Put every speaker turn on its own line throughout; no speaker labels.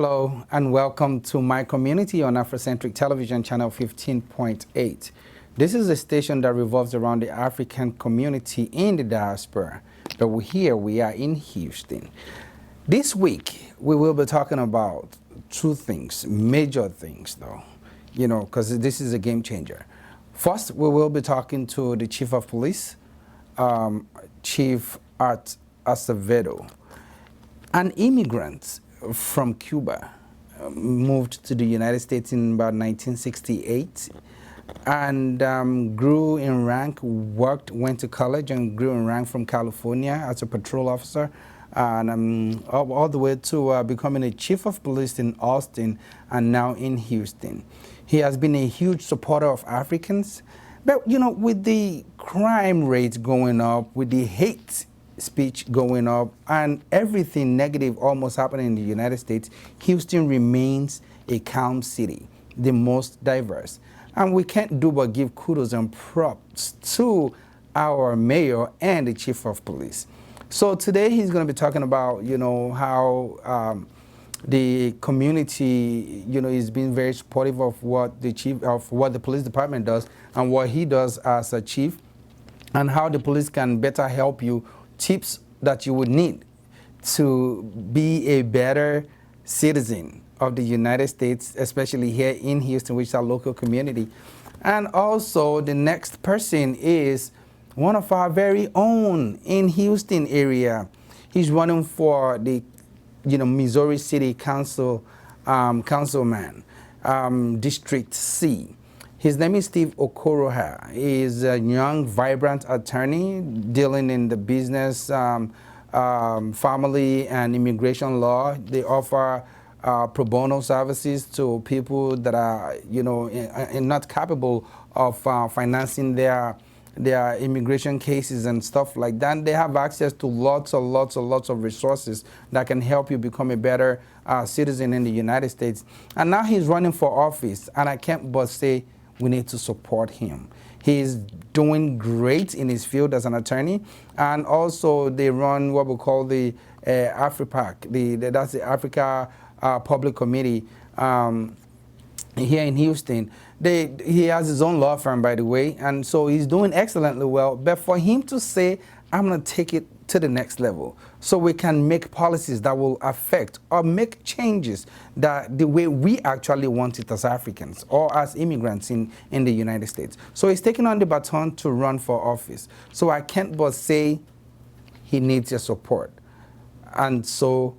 Hello and welcome to my community on Afrocentric Television Channel 15.8. This is a station that revolves around the African community in the diaspora, but we are in Houston. This week we will be talking about two things, major things though, because this is a game changer. First, we will be talking to the Chief of Police, Chief Acevedo, an immigrant from Cuba, moved to the United States in about 1968 and grew in rank, went to college and grew in rank from California as a patrol officer and all the way to becoming a chief of police in Austin and now in Houston. He has been a huge supporter of Africans, but with the crime rates going up, with the hate speech going up, and everything negative almost happening in the United States, Houston remains a calm city, the most diverse. And we can't do but give kudos and props to our mayor and the chief of police. So today he's going to be talking about, how the community, is being very supportive of what the police department does and what he does as a chief, and how the police can better help you, tips that you would need to be a better citizen of the United States, especially here in Houston, which is our local community. And also the next person is one of our very own in Houston area. He's running for the Missouri City Council, councilman, District C. His name is Steve Okoroha. He is a young, vibrant attorney dealing in the business, family, and immigration law. They offer pro bono services to people that are, not capable of financing their immigration cases and stuff like that. And they have access to lots of resources that can help you become a better citizen in the United States. And now he's running for office, and I can't but say we need to support him. He's doing great in his field as an attorney, and also they run what we call the AfriPAC, that's the Africa Public Committee here in Houston. He has his own law firm, by the way, and so he's doing excellently well. But for him to say, I'm going to take it to the next level, so we can make policies that will affect or make changes that the way we actually want it as Africans or as immigrants in the United States. So he's taking on the baton to run for office. So I can't but say he needs your support, and so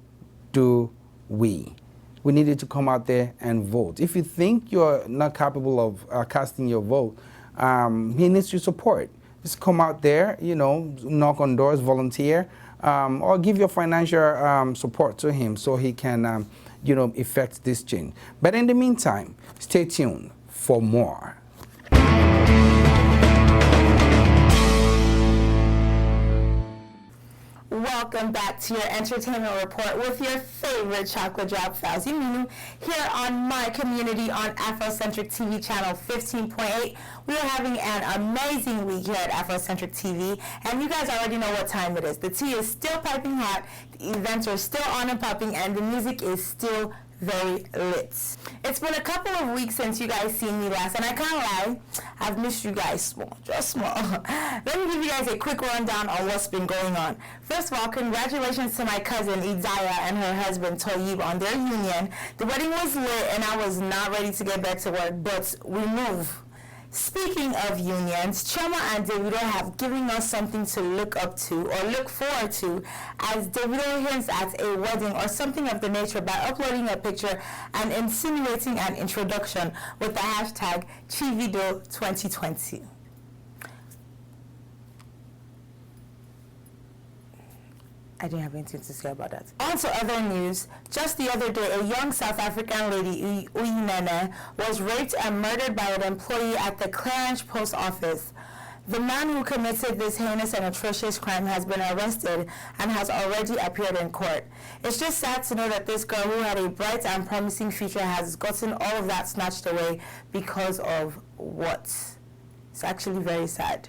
do we. We need you to come out there and vote. If you think you're not capable of casting your vote, he needs your support. Just come out there, knock on doors, volunteer, or give your financial support to him so he can, effect this change. But in the meantime, stay tuned for more.
Welcome back to your entertainment report with your favorite chocolate drop, Fauzi Minu, here on my community on Afrocentric TV channel 15.8. We are having an amazing week here at Afrocentric TV, and you guys already know what time it is. The tea is still piping hot, the events are still on and popping, and the music is still very lit. It's been a couple of weeks since you guys seen me last, and I can't lie, I've missed you guys just small. Let me give you guys a quick rundown on what's been going on. First of all, congratulations to my cousin Idaya and her husband Toyib on their union. The wedding was lit, and I was not ready to get back to work, but we move. Speaking of unions, Choma and Davido have given us something to look up to or look forward to, as Davido hints at a wedding or something of the nature by uploading a picture and insinuating an introduction with the hashtag Chivido2020. I didn't have anything to say about that. On to other news. Just the other day, a young South African lady, Uyinene, was raped and murdered by an employee at the Clarence Post Office. The man who committed this heinous and atrocious crime has been arrested and has already appeared in court. It's just sad to know that this girl, who had a bright and promising future, has gotten all of that snatched away because of what? It's actually very sad.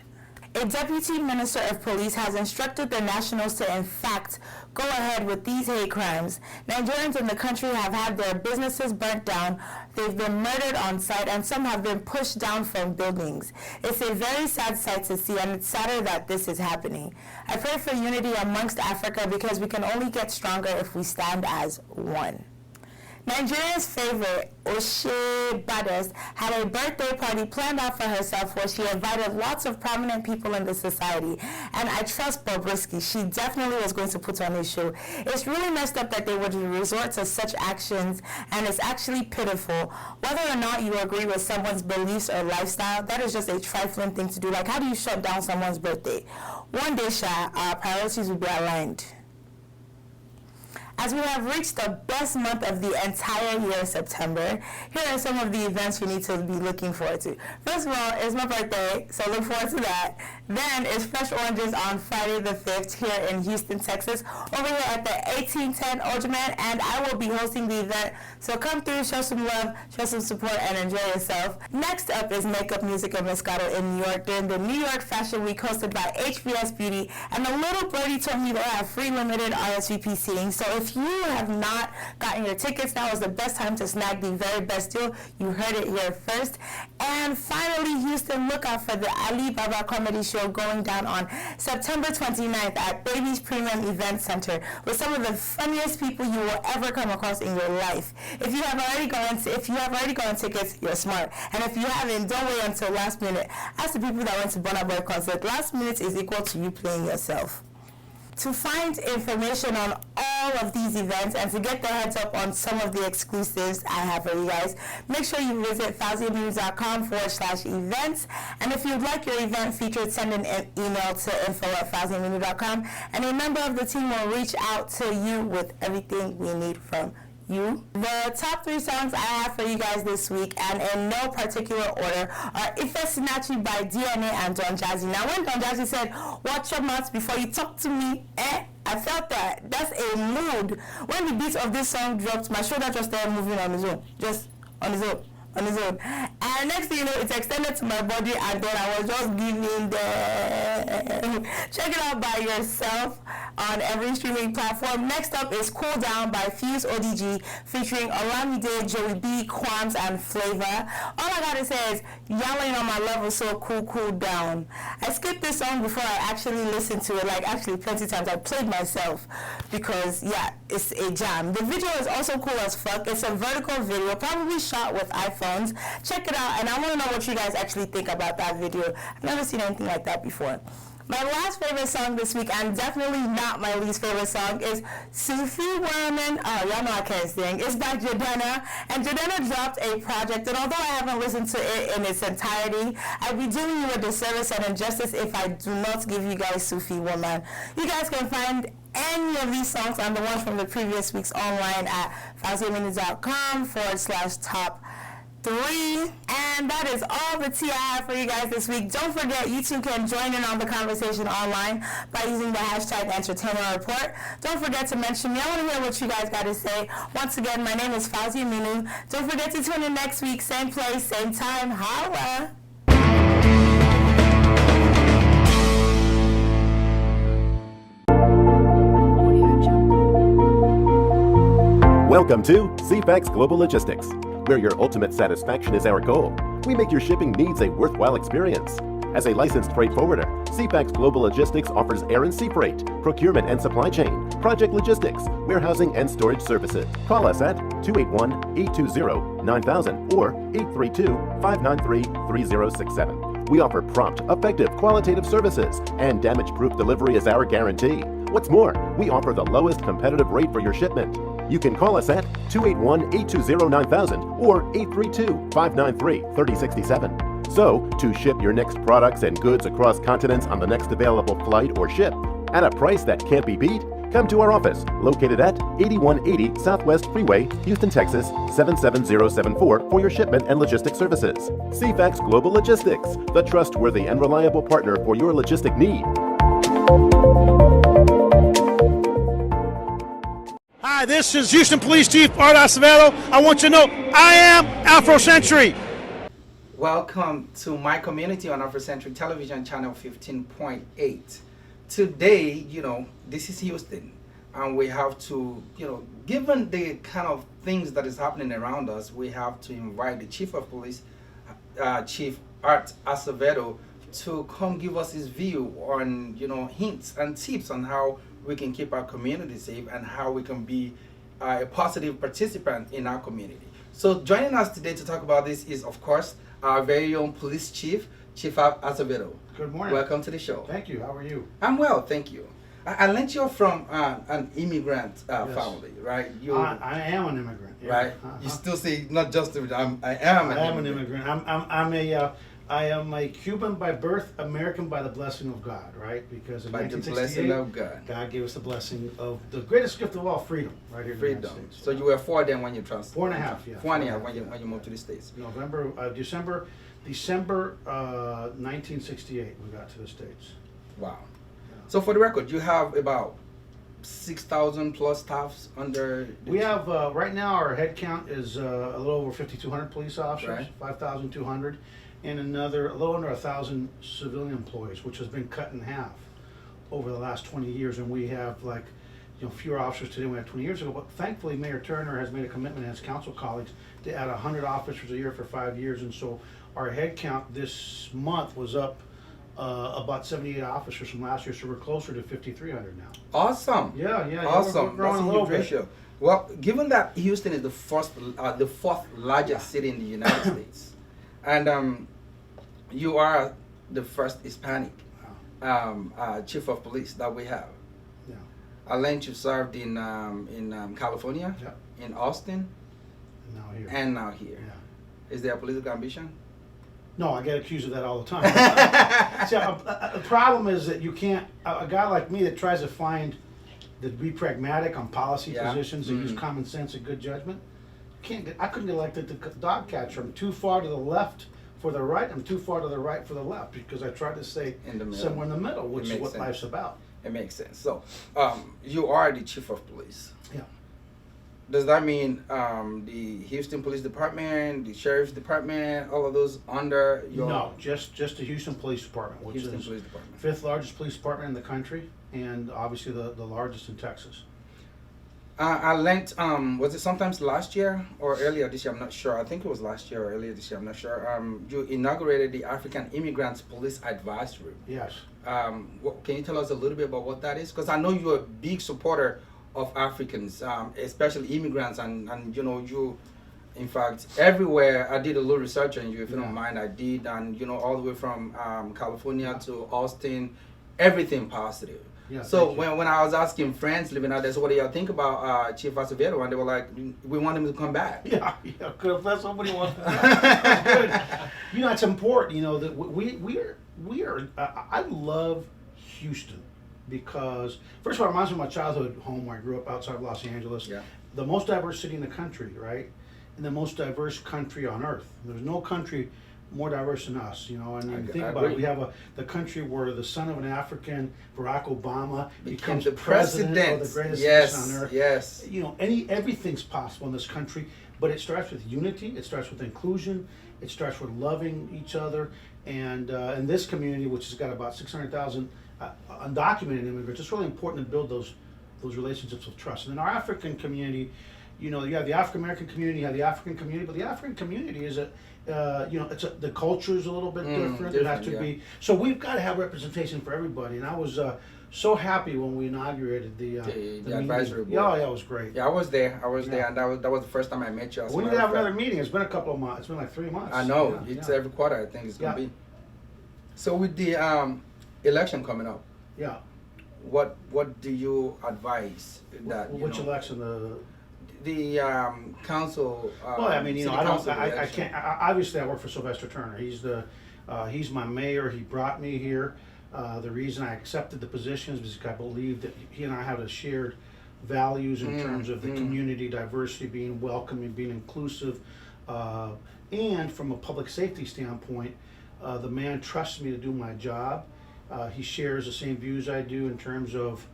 A deputy minister of police has instructed the nationals to, in fact, go ahead with these hate crimes. Nigerians in the country have had their businesses burnt down, they've been murdered on sight, and some have been pushed down from buildings. It's a very sad sight to see, and it's sadder that this is happening. I pray for unity amongst Africa because we can only get stronger if we stand as one. Nigeria's favorite, Oshe Bades, had a birthday party planned out for herself where she invited lots of prominent people in the society. And I trust Bobrisky, she definitely was going to put on a show. It's really messed up that they would resort to such actions, and it's actually pitiful. Whether or not you agree with someone's beliefs or lifestyle, that is just a trifling thing to do. Like, how do you shut down someone's birthday? One day, Sha, our priorities will be aligned. As we have reached the best month of the entire year, September, here are some of the events you need to be looking forward to. First of all, it's my birthday, so look forward to that. Then it's Fresh Oranges on Friday the 5th here in Houston, Texas, over here at the 1810 Oldman, and I will be hosting the event. So come through, show some love, show some support, and enjoy yourself. Next up is Makeup, Music, and Moscato in New York during the New York Fashion Week hosted by HBS Beauty, and the little birdie told me they'll have free limited RSVP seating. So if you have not gotten your tickets, now is the best time to snag the very best deal. You heard it here first. And finally, Houston, look out for the Alibaba comedy show going down on September 29th at Baby's Premium Event Center with some of the funniest people you will ever come across in your life. If you have already gotten tickets, you're smart. And if you haven't, don't wait until last minute. Ask the people that went to Burna Boy concert. Last minute is equal to you playing yourself. To find information on all of these events and to get the heads up on some of the exclusives I have for you guys, make sure you visit fauzianews.com/events. And if you'd like your event featured, send an email to info@fauzianews.com, and a member of the team will reach out to you with everything we need from you. The top 3 songs I have for you guys this week, and in no particular order, are Ife Sinachi by DNA and Don Jazzy. Now, when Don Jazzy said, "Watch your mouth before you talk to me," I felt that. That's a mood. When the beat of this song dropped, my shoulder just started moving on its own. Just on its own. On its own. And next thing you know, it's extended to my body, and then I was just giving the... Check it out by yourself on every streaming platform. Next up is Cool Down by Fuse ODG featuring Olamide, Joey B, Quams, and Flavor. All I gotta say is, y'all ain't on my level, so cool down. I skipped this song before I actually listened to it, like actually plenty times. I played myself because, yeah, it's a jam. The video is also cool as fuck. It's a vertical video, probably shot with iPhones. Check it out, and I want to know what you guys actually think about that video. I've never seen anything like that before. My last favorite song this week, and definitely not my least favorite song, is Sufi Woman. Oh, y'all know I can't sing. It's by Jadena, and Jadena dropped a project, and although I haven't listened to it in its entirety, I'd be doing you a disservice and injustice if I do not give you guys Sufi Woman. You guys can find any of these songs and the ones from the previous weeks online at fauzianews.com/top 3. And that is all the tea I have for you guys this week. Don't forget, you too can join in on the conversation online by using the hashtag Entertainment Report. Don't forget to mention me. I want to hear what you guys got to say. Once again, my name is Fauzi Aminu. Don't forget to tune in next week, same place, same time. Holla!
Welcome to CFAX Global Logistics, where your ultimate satisfaction is our goal. We make your shipping needs a worthwhile experience. As a licensed freight forwarder, CFAX Global Logistics offers air and sea freight, procurement and supply chain, project logistics, warehousing and storage services. Call us at 281-820-9000 or 832-593-3067. We offer prompt, effective, qualitative services, and damage-proof delivery is our guarantee. What's more, we offer the lowest competitive rate for your shipment. You can call us at 281-820-9000 or 832-593-3067. So, to ship your next products and goods across continents on the next available flight or ship at a price that can't be beat, come to our office located at 8180 Southwest Freeway, Houston, Texas 77074 for your shipment and logistics services. CFAX Global Logistics, the trustworthy and reliable partner for your logistic need.
Hi, this is Houston Police Chief Acevedo. I want you to know I am Afrocentric.
Welcome to my community on Afrocentric Television Channel 15.8. Today, this is Houston, and we have to, given the kind of things that is happening around us, we have to invite the Chief of Police, Chief Acevedo, to come give us his view on, hints and tips on how we can keep our community safe and how we can be a positive participant in our community. So joining us today to talk about this is, of course, our very own police chief, Chief Acevedo.
Good morning.
Welcome to the show.
Thank you. How are you?
I'm well, thank you. I learned you're from an immigrant family, right?
I am an immigrant. Yeah.
Right? You still say not just I am an immigrant.
I am a Cuban by birth, American by the blessing of God, right? Because in
By the
1968,
blessing of God.
God gave us the blessing of the greatest gift of all, freedom, right here in the United
Freedom.
States.
So you were 4 then when you transferred?
4.5, yeah.
4.5 when you moved to the States.
December 1968, we got to the States.
Wow. So for the record, you have about 6,000 plus staffs under...
We have, right now, our head count is a little over 5,200 police officers,
Right.
5,200, and a little under 1,000 civilian employees, which has been cut in half over the last 20 years. And we have fewer officers today than we had 20 years ago. But thankfully, Mayor Turner has made a commitment and his council colleagues to add 100 officers a year for 5 years. And so our head count this month was up about 78 officers from last year, so we're closer to 5,300 now.
Awesome.
Yeah.
Awesome.
We're growing
That's
a little
huge
bit.
ratio. Well, given that Houston is the fourth largest city in the United States, and you are the first Hispanic chief of police that we have.
Yeah.
I learned you served in California,
Yeah.
in Austin,
And now here.
and now here.
Yeah.
Is there a political ambition?
No, I get accused of that all the time. See, the problem is that you can't, a guy like me that tries to be pragmatic on policy
Yeah.
positions and use common sense and good judgment, I couldn't get elected to dog catcher. I'm too far to the left for the right, I'm too far to the right for the left, because I try to stay
In the middle.
somewhere in the middle, which is
makes
what
sense.
life's about.
It makes sense. So, you are the chief of police.
Yeah.
Does that mean the Houston Police Department, the Sheriff's Department, all of those under your...
No, just the Houston Police Department, which
Houston
is
Police Department.
fifth largest police department in the country, and obviously the largest in Texas.
I learned, was it sometimes last year or earlier this year? I'm not sure. I think it was last year or earlier this year. I'm not sure. You inaugurated the African Immigrants Police Advisory.
Yes.
Can you tell us a little bit about what that is? Because I know you're a big supporter of Africans, especially immigrants, and you, in fact, everywhere. I did a little research on you, if you don't mind. I did, and all the way from California to Austin, everything positive.
Yeah,
so when I was asking friends living out there, so what do y'all think about Chief Acevedo? And they were like, we want him to come back.
Yeah, good. If that's somebody wants to. That's good. It's important. That we are. I love Houston because first of all, it reminds me of my childhood home where I grew up outside of Los Angeles.
Yeah.
The most diverse city in the country, right? And the most diverse country on earth. There's no country more diverse than us, and you think about it, we have the country where the son of an African, Barack Obama, becomes
the
president of the greatest nation on earth.
Yes.
Everything's possible in this country, but it starts with unity, it starts with inclusion, it starts with loving each other, and in this community, which has got about 600,000 undocumented immigrants, it's really important to build those relationships of trust. And in our African community, you have the African American community, you have the African community, but the African community is the culture is a little bit different. It has to be. So we've got to have representation for everybody. And I was so happy when we inaugurated the
advisory board.
Yeah, it was great.
Yeah, I was there, and that was the first time I met you.
We need to have another meeting. It's been a couple of months. It's been like 3 months.
I know. It's every quarter, I think it's going to be. So with the election coming up,
yeah,
what do you advise that
which election?
The council.
Well, I mean, I
election.
can't. Obviously, I work for Sylvester Turner. He's my mayor. He brought me here. The reason I accepted the position is because I believe that he and I have a shared values in terms of the community diversity, being welcoming, being inclusive, and from a public safety standpoint, the man trusts me to do my job. He shares the same views I do in terms of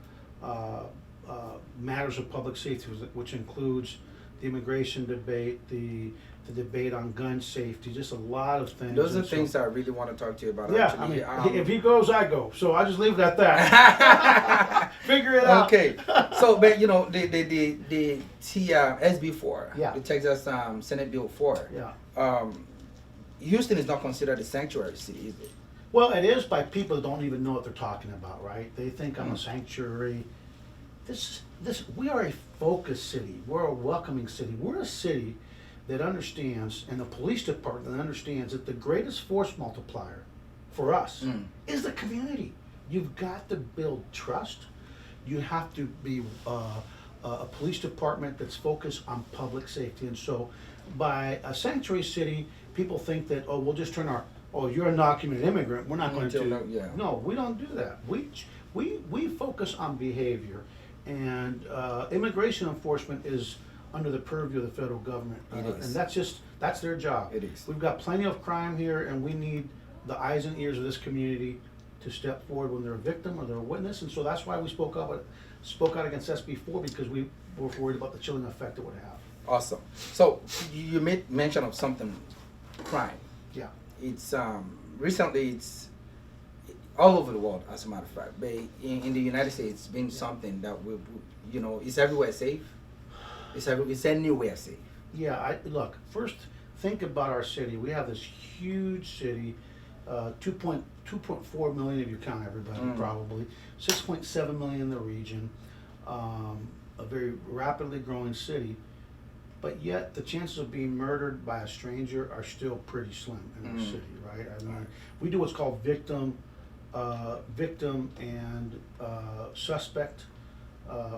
matters of public safety, which includes the immigration debate, the debate on gun safety, just a lot of things.
Those are
And so-
things I really want to talk to you about.
Yeah,
actually.
I mean, if he goes, I go. So I just leave it at that. Figure it out.
Okay, so but you know the SB4,
Yeah.
the Texas Senate Bill 4.
Yeah.
Houston is not considered a sanctuary city, is it?
Well, it is by people that don't even know what they're talking about, right? They think I'm a sanctuary. We are a focus city. We're a welcoming city. We're a city that understands, and the police department that understands that the greatest force multiplier for us is the community. You've got to build trust. You have to be a police department that's focused on public safety. And so by a sanctuary city, people think that, oh, we'll just turn you're an undocumented immigrant, we're not going to. No, we don't do that. We focus on behavior. And immigration enforcement is under the purview of the federal government.
It is.
And that's their job.
It is.
We've got plenty of crime here, and we need the eyes and ears of this community to step forward when they're a victim or they're a witness. And so that's why we spoke out against SB4, because we were worried about the chilling effect it would have.
Awesome. So you made mention of something, crime.
Yeah.
It's recently it's all over the world, as a matter of fact. But in the United States, it's been something that it's everywhere safe. It's anywhere safe.
Yeah, look, first think about our city. We have this huge city, 2.4 million if you count everybody, probably. 6.7 million in the region, a very rapidly growing city. But yet the chances of being murdered by a stranger are still pretty slim in our city, right? I mean, we do what's called victim and suspect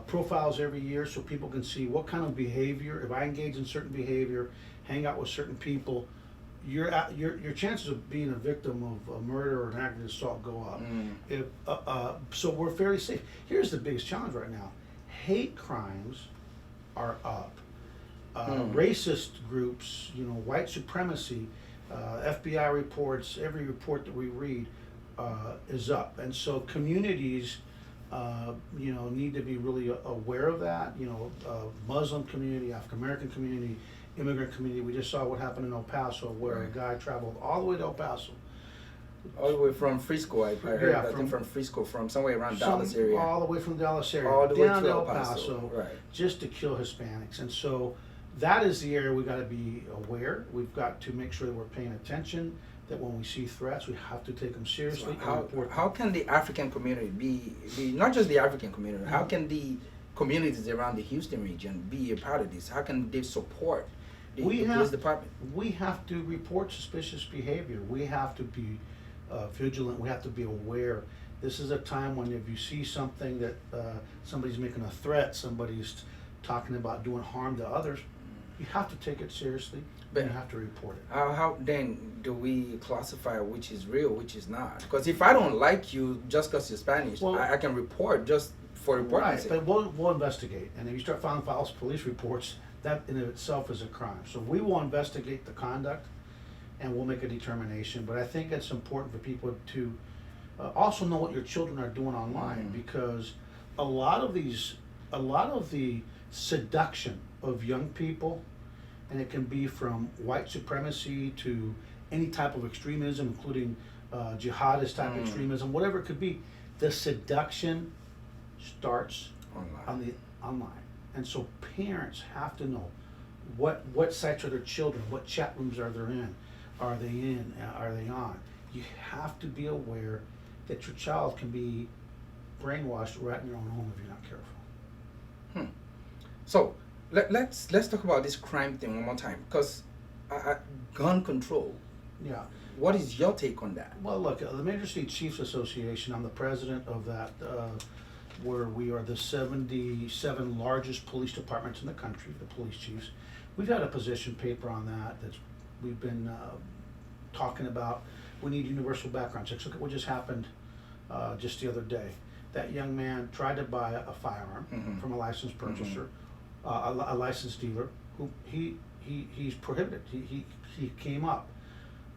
profiles every year, so people can see what kind of behavior. If I engage in certain behavior, hang out with certain people, your chances of being a victim of a murder or an aggravated assault go up. So we're fairly safe. Here's the biggest challenge right now: hate crimes are up. Racist groups, white supremacy, FBI reports, every report that we read is up. And so communities, need to be really aware of that. Muslim community, African American community, immigrant community. We just saw what happened in El Paso, where a guy traveled all the way to El Paso.
All the way from Frisco, I heard.
Yeah,
I think from Frisco, from somewhere around Dallas area.
All the way from the Dallas area,
all the way
down
to
to
El Paso, right?
Just to kill Hispanics. And so that is the area we got to be aware. We've got to make sure that we're paying attention. That when we see threats, we have to take them seriously.
So how can the African community be not just the African community? How can the communities around the Houston region be a part of this? How can they support the police department? We
have to report suspicious behavior. We have to be vigilant. We have to be aware. This is a time when if you see something that somebody's making a threat, somebody's talking about doing harm to others, you have to take it seriously. But you have to report it.
How then do we classify which is real, which is not? Because if I don't like you just because you're Spanish, I can report just for reporting.
Right, but we'll investigate. And if you start filing false police reports, that in itself is a crime. So we will investigate the conduct, and we'll make a determination. But I think it's important for people to also know what your children are doing online, because a lot of the seduction of young people, and it can be from white supremacy to any type of extremism, including jihadist type extremism, whatever it could be. The seduction starts online. And so parents have to know what sites are their children, what chat rooms are they in, are they on. You have to be aware that your child can be brainwashed right in your own home if you're not careful.
So let's talk about this crime thing one more time, because gun control.
Yeah.
What is your take on that?
Well, look, the Major City Chiefs Association, I'm the president of that, where we are the 77 largest police departments in the country, the police chiefs. We've had a position paper on that we've been talking about. We need universal background checks. Look at what just happened just the other day. That young man tried to buy a firearm from a licensed purchaser, a licensed dealer, who he's prohibited. He came up.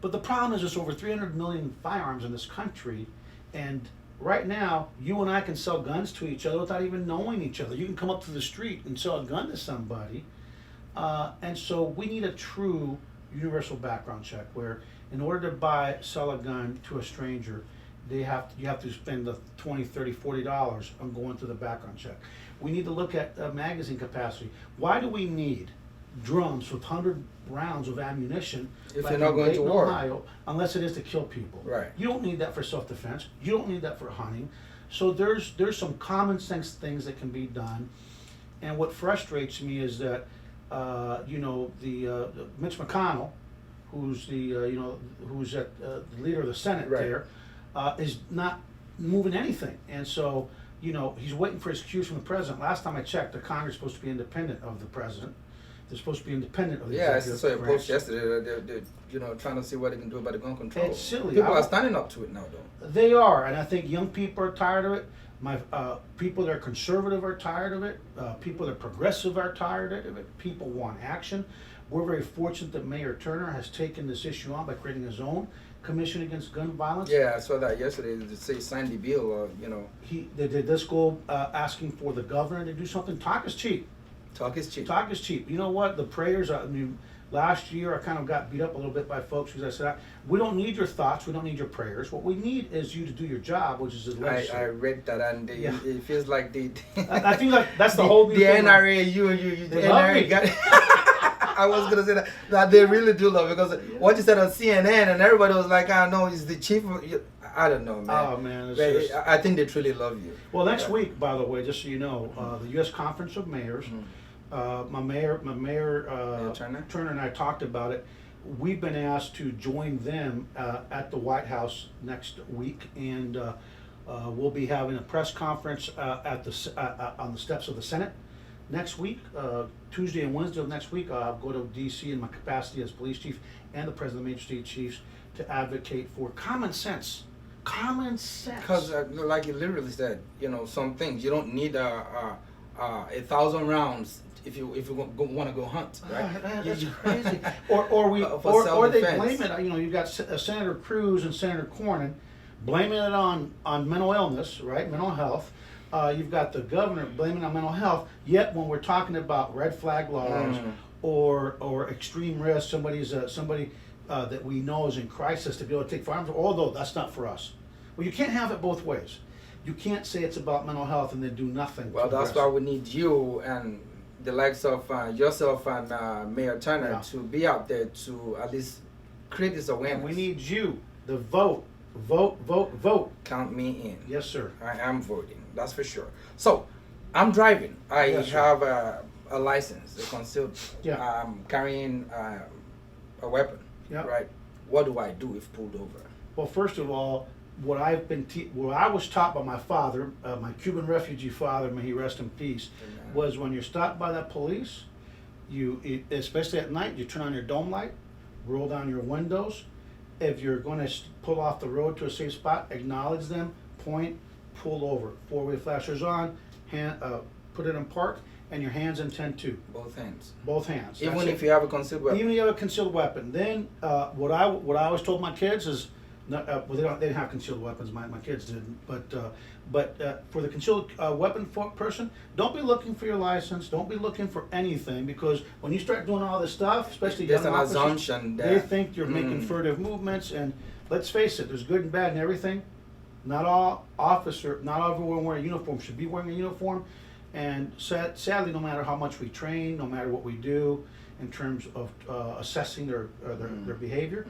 But the problem is there's over 300 million firearms in this country, and right now, you and I can sell guns to each other without even knowing each other. You can come up to the street and sell a gun to somebody And so we need a true universal background check where in order to sell a gun to a stranger, you have to spend the $20, $30, $40 on going through the background check. We need to look at magazine capacity. Why do we need drums with 100 rounds of ammunition
If
like
you're not
in
going to
Dayton,
war?
Ohio, unless it is to kill people?
Right.
You don't need that for self-defense. You don't need that for hunting. So there's some common sense things that can be done. And what frustrates me is that Mitch McConnell, who's who's at the leader of the Senate
Right.
there, is not moving anything. And so he's waiting for his cues from the president. Last time I checked, the Congress is supposed to be independent of the president. They're supposed to be independent of the
Yeah, I
executive
saw a
branch.
post yesterday. They're trying to see what they can do about the gun control.
It's silly.
People are standing up to it now, though.
They are, and I think young people are tired of it. People that are conservative are tired of it. People that are progressive are tired of it. People want action. We're very fortunate that Mayor Turner has taken this issue on by creating his own commission against gun violence.
Yeah, I saw that yesterday. They say sign the bill,
They did this go asking for the governor to do something. Talk is cheap.
talk is cheap.
Talk is cheap. You know what? The prayers, last year I kind of got beat up a little bit by folks because I said, we don't need your thoughts, we don't need your prayers. What we need is you to do your job, which is the
I
legislature.
read that, and
Yeah.
it feels like they.
I think like that's the whole new
the
thing.
NRA, the
They love me.
NRA got. I was gonna say that they really do love it, because what you said on CNN and everybody was like, I know he's the chief. I don't know, man.
Oh man, it's
But
just,
I think they truly love you.
well, next week, by the way, just so you know, the U.S. Conference of Mayors, my mayor Turner and I talked about it. We've been asked to join them at the White House next week, and we'll be having a press conference on the steps of the Senate next week, Tuesday and Wednesday of next week. I'll go to D.C. in my capacity as police chief and the president of the Major State Chiefs to advocate for common sense. Common sense.
Because, like you literally said, some things you don't need 1,000 rounds if you want to go hunt, right?
That's
You-
crazy. Or they
self-defense.
blame it. You've got Senator Cruz and Senator Cornyn blaming it on mental illness, right? Mental health. You've got the governor blaming it on mental health. Yet when we're talking about red flag laws or extreme risk, somebody that we know is in crisis to be able to take firearms, although that's not for us. Well, you can't have it both ways. You can't say it's about mental health and then do nothing.
Well,
to
that's
address
why
it.
we need you and the likes of yourself and Mayor Turner
Yeah.
to be out there to at least create this awareness.
And we need you, the vote. Vote.
Count me in.
Yes, sir.
I am voting. That's for sure. So, I'm driving. I
Yes, sir.
have a license, a concealed.
Yeah.
I'm carrying a weapon.
Yeah.
Right. What do I do if pulled over?
Well, first of all, what I was taught by my father, my Cuban refugee father, may he rest in peace,
Amen.
was when you're stopped by the police, especially at night, you turn on your dome light, roll down your windows. If you're going to pull off the road to a safe spot, acknowledge them, point, pull over. Four-way flashers on, put it in park, and your hands in 10-2.
Both hands.
Both hands.
Even
That's
if
it.
you have a concealed weapon.
Even if you have a concealed weapon, then what I always told my kids is, they didn't have concealed weapons. My kids didn't. But for the concealed weapon person, don't be looking for your license. Don't be looking for anything, because when you start doing all this stuff, especially
There's
young
an
officers,
assumption
they
that
think you're making furtive movements. And let's face it, there's good and bad in everything. Not everyone wearing a uniform should be wearing a uniform. And sadly, no matter how much we train, no matter what we do in terms of assessing their behavior,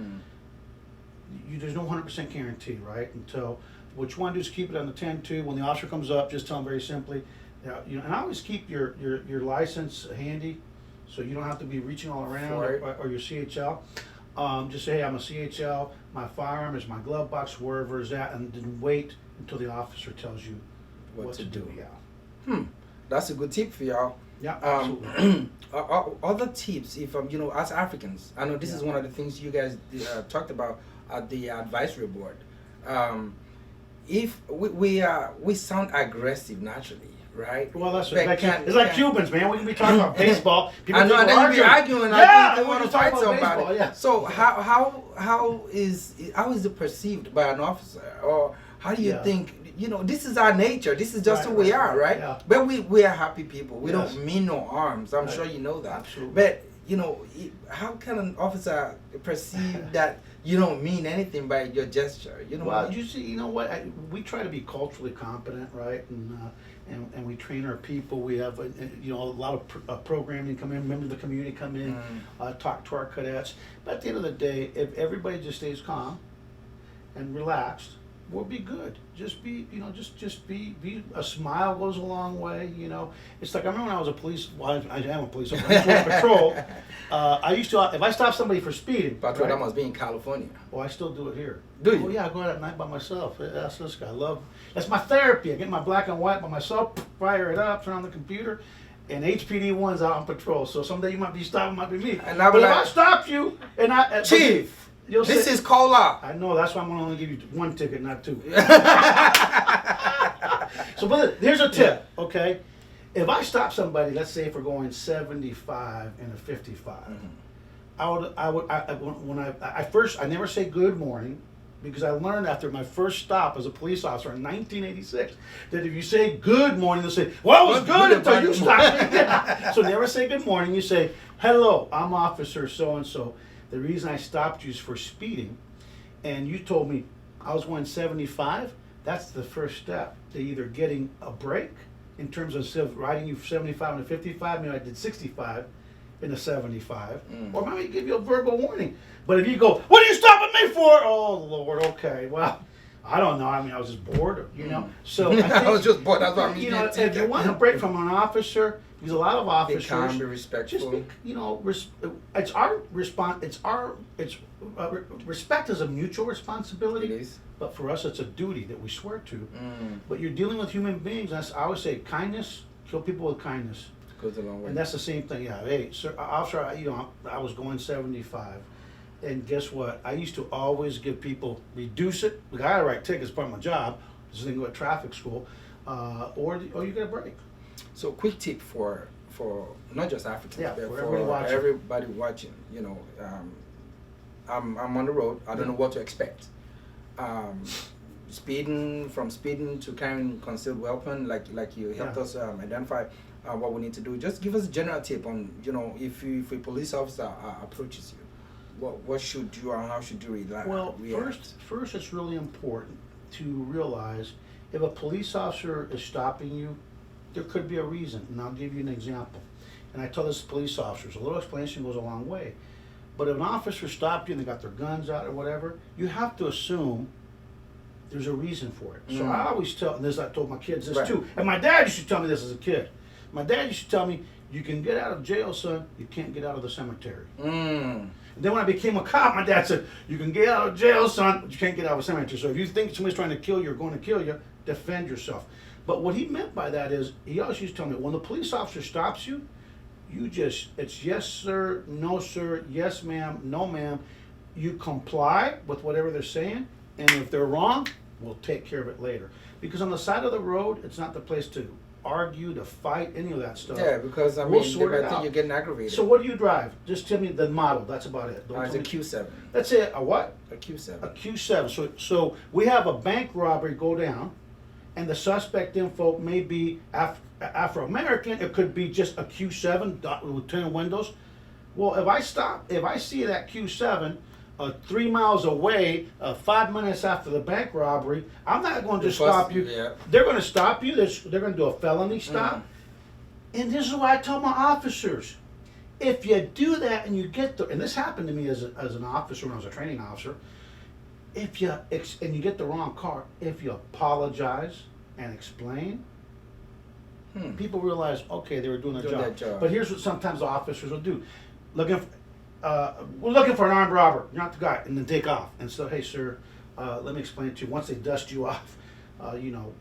there's no 100% guarantee, right? Until what you want to do is keep it on the 10-2. When the officer comes up, just tell them very simply, and I always keep your license handy, so you don't have to be reaching all around, or your CHL. Just say, hey, I'm a CHL. My firearm is my glove box, wherever it's at, and then wait until the officer tells you what to do. Yeah.
That's a good tip for y'all.
Yeah, absolutely.
Other tips, if as Africans, I know this is one of the things you guys talked about at the advisory board. If we sound aggressive naturally, right?
Well, that's
But
it's like Cubans, man. We can be talking about baseball. People
I know,
think
and
we're
then you be arguing.
Yeah,
they
we
want to
can talk
fight
about
somebody.
baseball, yeah.
So how is it perceived by an officer, or how do you think? you know, this is our nature. This is just who we are, right?
Yeah.
But we are happy people. We
Yes.
don't mean no harms. I'm
Right.
sure you know that.
Absolutely.
But you know, how can an officer perceive that you don't mean anything by your gesture? You know.
Well, you see, you know what? We try to be culturally competent, right? And we train our people. We have, you know, a lot of programming come in. Members of the community come in, talk to our cadets. But at the end of the day, if everybody just stays calm and relaxed, we'll be good. Just be, you know, just be. A smile goes a long way. You know, it's like I remember when I was a police. Well, I am a police officer. I used to work patrol. I used to, if I stop somebody for speeding.
Patrol,
right?
that must be in California.
Oh, I still do it here.
Do you?
Oh yeah, I go out at night by myself. That's this guy. That's my therapy. I get my black and white by myself, fire it up, turn on the computer, and HPD one's out on patrol. So someday you might be stopping, might be me.
And I
but
will
if I
like-
stop you and
Chief,
you'll
this
say,
is Cola.
I know. That's why I'm gonna only give you one ticket, not two. So, but here's a tip. Okay, if I stop somebody, let's say if we're going 75 and a 55. I never say good morning, because I learned after my first stop as a police officer in 1986 that if you say good morning, they'll say, well, it was good until you stopped me. Yeah. So never say good morning. You say, hello, I'm Officer so-and-so. The reason I stopped you is for speeding, and you told me I was going 75. That's the first step to either getting a break in terms of riding you 75 and a 55. Maybe I did 65 in a 75, or maybe give you a verbal warning. But if you go, what are you stopping me for? Oh Lord, okay, well, I don't know. I mean, I was just bored, you know. So I, think,
I was just bored. That's why I'm
you know, if you want a break from an officer, because a lot of officers,
be calm, be respectful.
just be, you know, it's our response. Respect is a mutual responsibility.
It is.
But for us, it's a duty that we swear to. But you're dealing with human beings. I always say, kindness, kill people with kindness.
Goes a long way.
And that's the same thing. Yeah, hey, sir, officer, you know, I was going 75, and guess what? I used to always give people reduce it. Like, I gotta write tickets, part of my job. This is thing go to traffic school, or you get a break.
So, quick tip for not just Africans,
Yeah,
but
for
for
everybody watching.
everybody watching. You know, I'm on the road. I don't know what to expect. Speeding to carrying concealed weapon, like you helped us identify what we need to do. Just give us a general tip on, you know, if a police officer approaches you, what should you and how should you react?
Well, first, it's really important to realize if a police officer is stopping you, there could be a reason, and I'll give you an example. And I tell this to police officers, a little explanation goes a long way. But if an officer stopped you and they got their guns out or whatever, you have to assume there's a reason for it. So I always tell, and this I told my kids this too, and my dad used to tell me this as a kid. My dad used to tell me, you can get out of jail, son, you can't get out of the cemetery. And then when I became a cop, my dad said, you can get out of jail, son, but you can't get out of a cemetery. So if you think somebody's trying to kill you or going to kill you, defend yourself. But what he meant by that is, he always used to tell me, when the police officer stops you, it's yes sir, no sir, yes ma'am, no ma'am. You comply with whatever they're saying, and if they're wrong, we'll take care of it later. Because on the side of the road, it's not the place to argue, to fight, any of that stuff.
Yeah, because I
We'll
mean,
sort it
I think
out.
you're getting aggravated.
So what do you drive? Just tell me the model, that's about it. Don't
It's
tell
a
me-
Q7.
That's it, a what?
A Q7.
A Q7. So we have a bank robbery go down, and the suspect info may be Afro-American. It could be just a Q7 with 10 windows. Well, if I see that Q7 3 miles away, 5 minutes after the bank robbery, I'm not going to just stop you.
Yeah.
They're going to stop you. They're going to do a felony stop. And this is why I tell my officers, if you do that and you get and this happened to me as an officer when I was a training officer, and you get the wrong car, if you apologize and explain, people realize, okay, they were doing their job. But here's what sometimes the officers will do. We're looking for an armed robber. You're not the guy. And then take off. And so, hey, sir, let me explain it to you. Once they dust you off,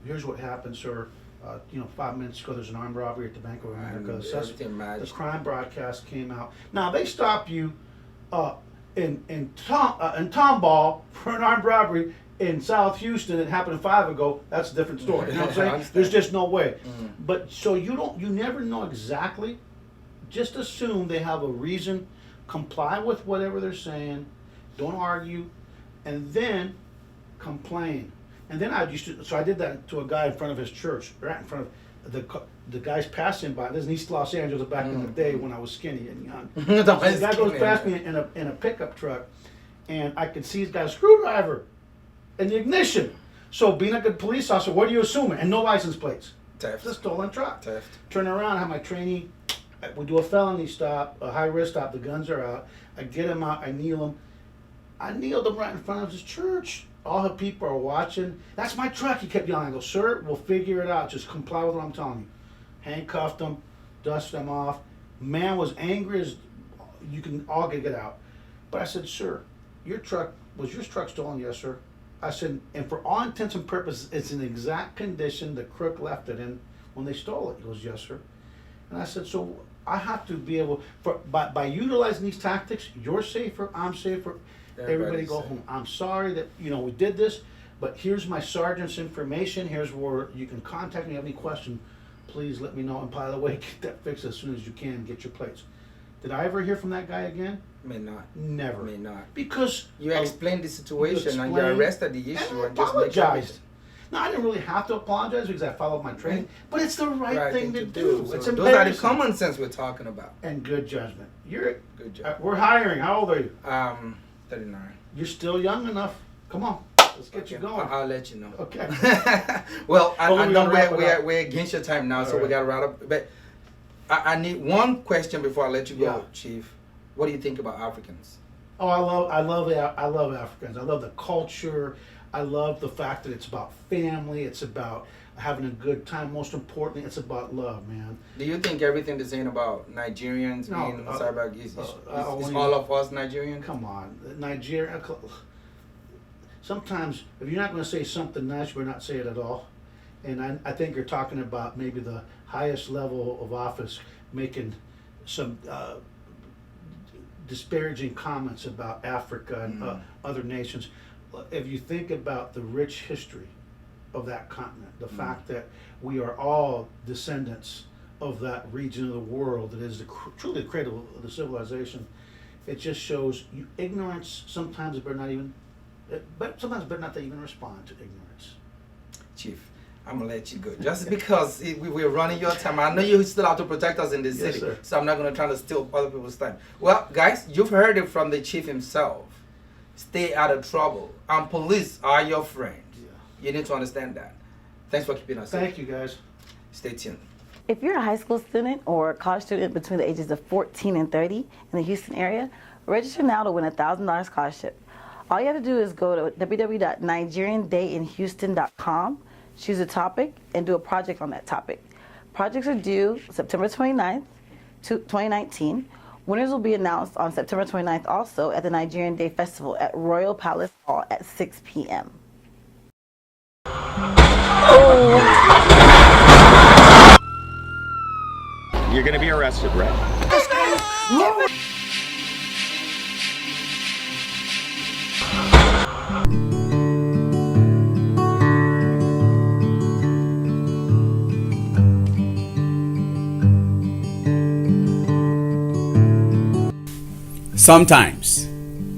here's what happened, sir. 5 minutes ago, there's an armed robbery at the Bank of America. The crime broadcast came out. Now, they stop you in Tomball for an armed robbery in South Houston. It happened 5 ago. That's a different story. You know what I'm saying? There's just no way. But so you never know exactly. Just assume they have a reason. Comply with whatever they're saying. Don't argue, and then complain. And then so I did that to a guy in front of his church, right in front of the guys passing by. This is in East Los Angeles back in the day when I was skinny and young. So the guy goes past me in a pickup truck, and I can see he's got a screwdriver in the ignition. So being a good police officer, what are you assuming? And no license plates.
Theft.
It's a stolen truck.
Theft.
Turn around, have my trainee. We do a felony stop, a high risk stop. The guns are out. I get him out. I kneel him. I kneeled him right in front of his church. All the people are watching. That's my truck. He kept yelling. I go, sir, we'll figure it out. Just comply with what I'm telling you. Handcuffed him, dusted him off. Man was angry as you can all get out. But I said, sir, was your truck stolen? Yes, sir. I said, and for all intents and purposes, it's in the exact condition the crook left it in when they stole it. He goes, yes, sir. And I said, so I have to be able, by utilizing these tactics, you're safer, I'm safer. Everybody go home. I'm sorry that we did this, but here's my sergeant's information. Here's where you can contact me. If you have any question, please let me know. And by the way, get that fixed as soon as you can. Get your plates. Did I ever hear from that guy again?
May not.
Never.
May not.
Because
you explained the situation and you arrested the issue and just
apologized. No, I didn't really have to apologize because I followed my training, but it's the right thing to do.
So
it's
those are the common sense we're talking about.
And good judgment.
Good job.
We're hiring. How old are you?
39.
You're still young enough. Come on. Let's get you going.
I'll let you know.
Okay.
Well, I know we're against your time now, so we got to wrap up. But I need one question before I let you go, Chief. What do you think about Africans?
Oh, I love Africans. I love the culture. I love the fact that it's about family. It's about having a good time. Most importantly, it's about love, man.
Do you think everything they're saying about Nigerians being cyber is all of us Nigerian?
Come on, Nigeria. Sometimes if you're not going to say something nice, you better not say it at all. And I think you're talking about maybe the highest level of office making some disparaging comments about Africa and other nations. If you think about the rich history of that continent, the fact that we are all descendants of that region of the world that is truly the cradle of the civilization, it just shows ignorance sometimes better not even, but sometimes better not to even respond to ignorance.
Chief, I'm gonna let you go just because we're running your time. I know you still have to protect us in this city,
sir.
So I'm not gonna try to steal other people's time. Well, guys, you've heard it from the chief himself. Stay out of trouble, and police are your friend. Yeah. You need to understand that. Thanks for keeping us safe.
Thank you, guys.
Stay tuned.
If you're a high school student or a college student between the ages of 14 and 30 in the Houston area, register now to win a $1,000 scholarship. All you have to do is go to www.nigeriandayinhouston.com, choose a topic, and do a project on that topic. Projects are due September 29th, 2019. Winners will be announced on September 29th also at the Nigerian Day Festival at Royal Palace Hall at 6 p.m.
You're gonna be arrested, right?
Sometimes,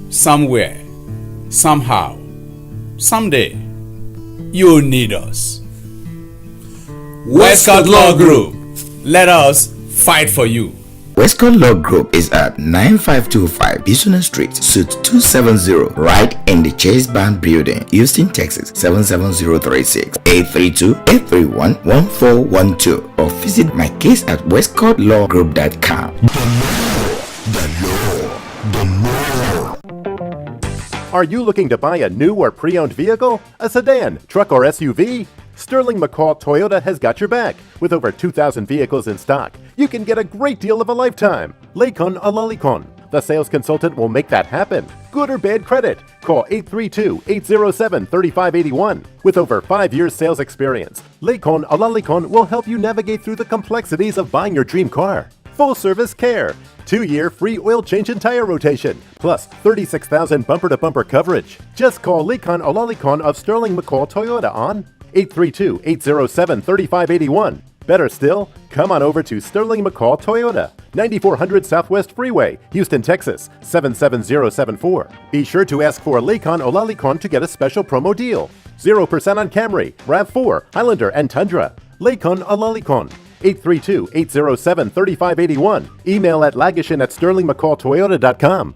somewhere, somehow, someday, you'll need us. Westcott Law Group, let us fight for you.
Westcott Law Group is at 9525 Business Street, Suite 270, right in the Chase Bank Building, Houston, Texas 77036, 832-831-1412, or visit my case at westcottlawgroup.com.
Are you looking to buy a new or pre-owned vehicle, a sedan, truck, or SUV? Sterling McCall Toyota has got your back. With over 2,000 vehicles in stock, you can get a great deal of a lifetime. Leikon Alalikon. The sales consultant will make that happen. Good or bad credit? Call 832-807-3581. With over 5 years sales experience, Leikon Alalikon will help you navigate through the complexities of buying your dream car. Full service care, 2-year free oil change and tire rotation, plus 36,000 bumper-to-bumper coverage. Just call Leikon Alalikon of Sterling McCall Toyota on 832-807-3581. Better still, come on over to Sterling McCall Toyota, 9400 Southwest Freeway, Houston, Texas, 77074. Be sure to ask for Lakon Olalikon to get a special promo deal. 0% on Camry, RAV4, Highlander, and Tundra. Lakon Olalikon, 832-807-3581. Email at lagishin@sterlingmccalltoyota.com.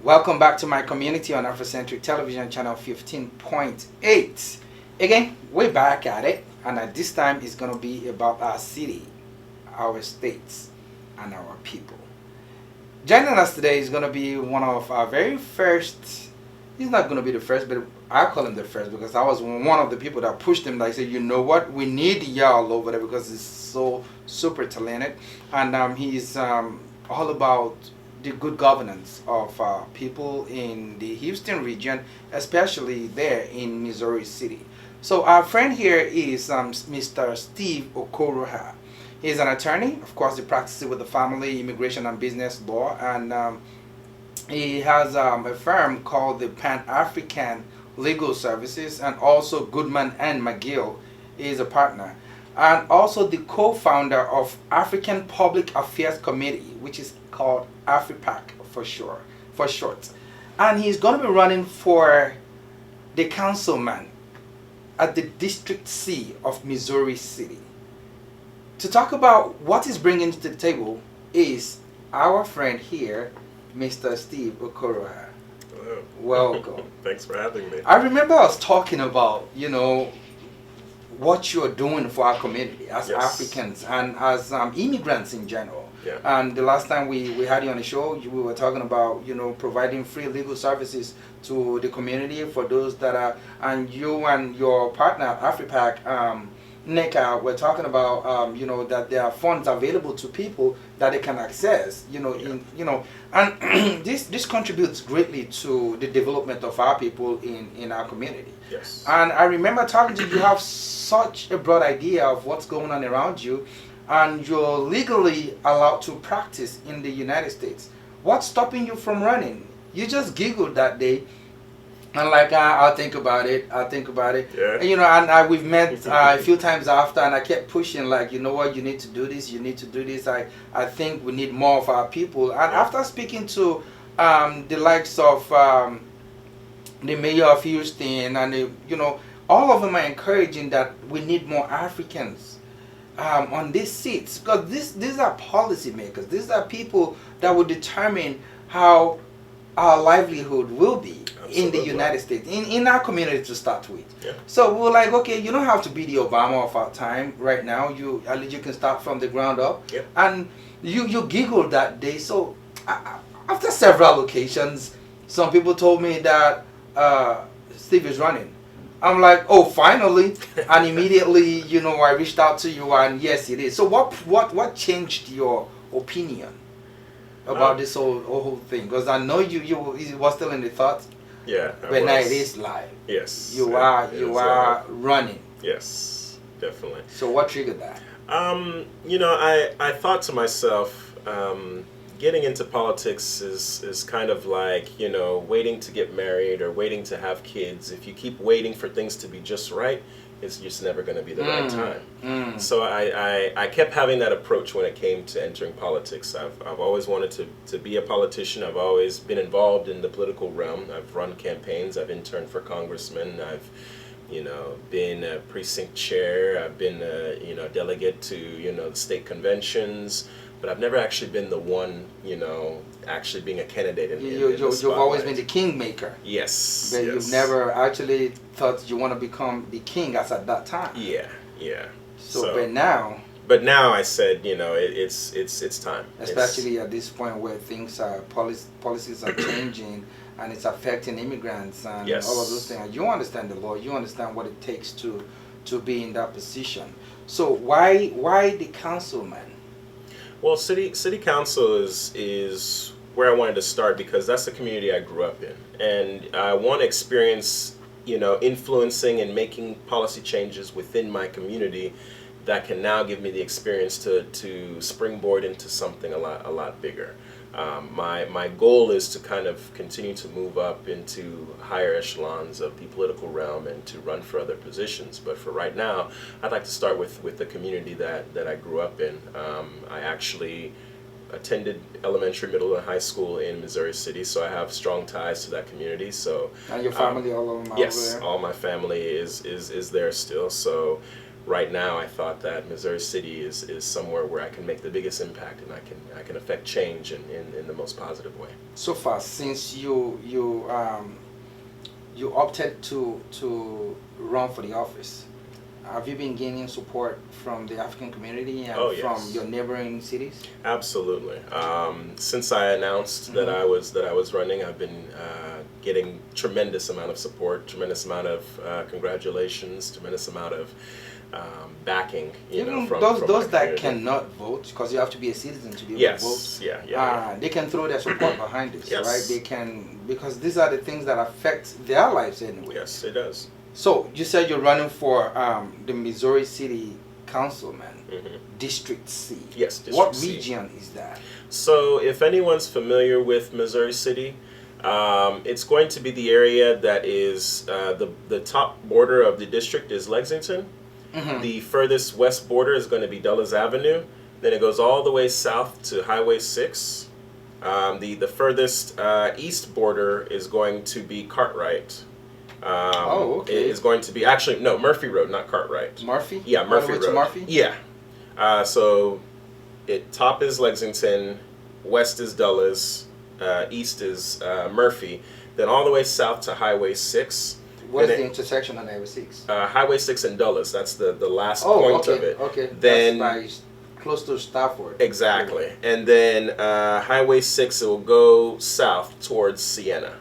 Welcome back to my community on Afrocentric Television Channel 15.8. Again, we're back at it, and at this time it's going to be about our city, our states, and our people. Joining us today is going to be one of our very first. He's not going to be the first, but I call him the first because I was one of the people that pushed him. Like, said, you know what, we need y'all over there because he's so super talented, and he's all about the good governance of people in the Houston region, especially there in Missouri City. So our friend here is Mr. Steve Okoroha. He's an attorney. Of course, he practices with the family, immigration, and business law, and he has a firm called the Pan-African Legal Services, and also Goodman and McGill is a partner, and also the co-founder of African Public Affairs Committee, which is called AfriPac for short. And he's going to be running for the councilman at the District C of Missouri City. To talk about what he's bringing to the table is our friend here, Mr. Steve Okoroha.
Hello.
Welcome.
Thanks for having me.
I remember us talking about, what you're doing for our community as Africans and as immigrants in general.
Yeah.
And the last time we had you on the show, we were talking about, providing free legal services to the community for those that are, and you and your partner, AfriPac, Nick, we're talking about, that there are funds available to people that they can access, and this contributes greatly to the development of our people in our community.
Yes.
And I remember talking to you, you have such a broad idea of what's going on around you, and you're legally allowed to practice in the United States. What's stopping you from running? You just giggled that day. And like, I'll think about it.
Yeah.
And we've met a few times after, and I kept pushing, like, you know what, you need to do this, I think we need more of our people. And after speaking to the likes of the mayor of Houston, and all of them are encouraging that we need more Africans on these seats, because these are policymakers. These are people that will determine how our livelihood will be. Absolutely. In the United States, in our community to start with.
Yeah.
So we're like, okay, you don't have to be the Obama of our time right now. At least you can start from the ground up.
Yep.
And you giggled that day. So after several occasions, some people told me that Steve is running. I'm like, oh, finally. And immediately, I reached out to you, and yes, it is. So what changed your opinion about this whole thing? Because I know you was still in the thoughts.
Yeah.
But now it is live.
Yes.
You are running.
Yes, definitely.
So what triggered that?
I thought to myself, getting into politics is kind of like, waiting to get married or waiting to have kids. If you keep waiting for things to be just right, it's just never going to be the right time. So I kept having that approach when it came to entering politics. I've always wanted to be a politician. I've always been involved in the political realm. I've run campaigns. I've interned for congressmen. I've been a precinct chair. I've been a delegate to the state conventions. But I've never actually been the one, actually being a candidate in the
You've always been the kingmaker.
Yes.
But
yes.
you've never actually thought you want to become the king as at that time.
Yeah.
So but now.
But now I said, it's time.
Especially at this point where things are, policies are changing, and it's affecting immigrants and all of those things. You understand the law. You understand what it takes to be in that position. So why the councilman?
Well, city council is where I wanted to start because that's the community I grew up in, and I want to experience, influencing and making policy changes within my community that can now give me the experience to springboard into something a lot bigger. My goal is to kind of continue to move up into higher echelons of the political realm and to run for other positions. But for right now, I'd like to start with the community that I grew up in. I actually attended elementary, middle, and high school in Missouri City, so I have strong ties to that community. So,
and your family all over
yes,
there?
all my family is there still. So right now I thought that Missouri City is somewhere where I can make the biggest impact and I can affect change in the most positive way.
So far, since you opted to run for the office, have you been gaining support from the African community and from your neighboring cities?
Absolutely. Since I announced that I was running, I've been getting tremendous amount of support, tremendous amount of congratulations, tremendous amount of backing. From
those that cannot vote, because you have to be a citizen to be able to vote. They can throw their support behind this, right? They can, because these are the things that affect their lives anyway.
Yes, it does.
So you said you're running for the Missouri City Councilman, District C.
Yes, District
What
C.
region is that?
So if anyone's familiar with Missouri City, it's going to be the area that is the top border of the district is Lexington. The furthest west border is going to be Dulles Avenue. Then it goes all the way south to Highway 6. The furthest east border is going to be Cartwright. It is going to be Murphy Road, not Cartwright.
Murphy?
Yeah, Murphy Road.
Murphy?
Yeah. So top is Lexington, west is Dulles, east is Murphy, then all the way south to Highway 6.
What's the intersection on Highway 6?
Highway 6 and Dulles. That's the last point of it.
Okay.
Then
that's close to Stafford.
Exactly. And then Highway 6, it will go south towards Siena.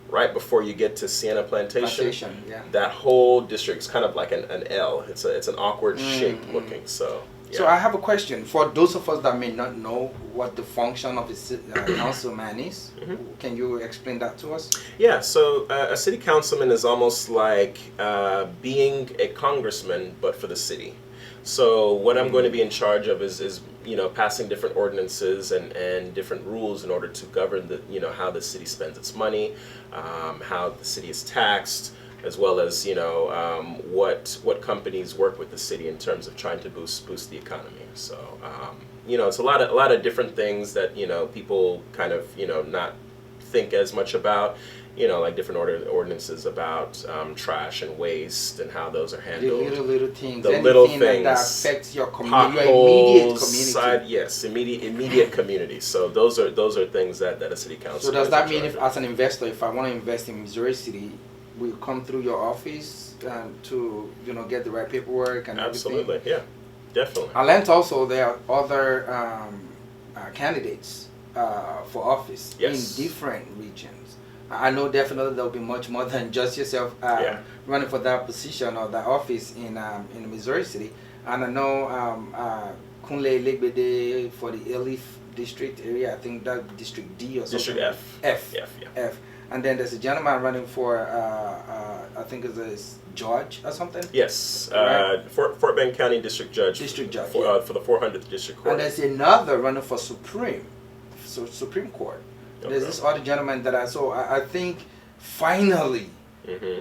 Right before you get to Siena Plantation, that whole district is kind of like an L. It's an awkward shape looking. So
So I have a question for those of us that may not know what the function of a councilman is. Can you explain that to us?
Yeah. So a city councilman is almost like being a congressman, but for the city. So what I'm going to be in charge of is passing different ordinances and different rules in order to govern how the city spends its money, how the city is taxed, as well as what companies work with the city in terms of trying to boost the economy. So it's a lot of different things that people kind of not think as much about. Like different ordinances about trash and waste and how those are handled.
The little things.
The little things
that affects your community, your immediate community.
Immediate community. So those are things that a city council.
So does that mean as an investor, if I want to invest in Missouri City, will come through your office to get the right paperwork and
Absolutely,
everything?
yeah, definitely.
I learned also there are other candidates for office in different regions. I know definitely there will be much more than just yourself running for that position or that office in Missouri City. And I know Kunle Legbede for the Elif district area. I think that District D or something.
District F.
And then there's a gentleman running for I think it's George or something.
Yes,
right?
Fort Bend County District Judge. For the 400th District Court.
And there's another running for Supreme Court. There's this other gentleman that I saw. I think finally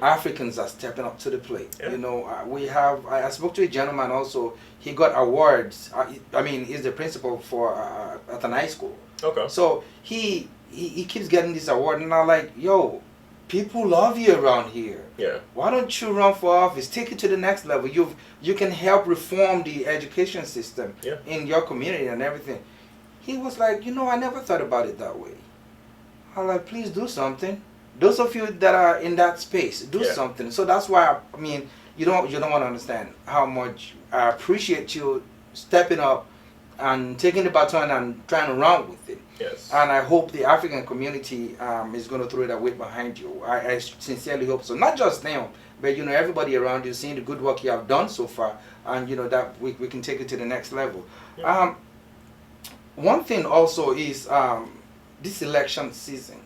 Africans are stepping up to the plate. Yeah. I spoke to a gentleman also. He got awards. He's the principal for at an high school. Okay. So he keeps getting this award, and I'm like, yo, people love you around here. Yeah. Why don't you run for office? Take it to the next level. You can help reform the education system in your community and everything. He was like, I never thought about it that way. I'm like, please do something. Those of you that are in that space, do something. So that's why you don't want to understand how much I appreciate you stepping up and taking the baton and trying to run with it. Yes. And I hope the African community is going to throw that weight behind you. I sincerely hope so. Not just them, but everybody around you, seeing the good work you have done so far, and that we can take it to the next level. Yeah. One thing also is this election season,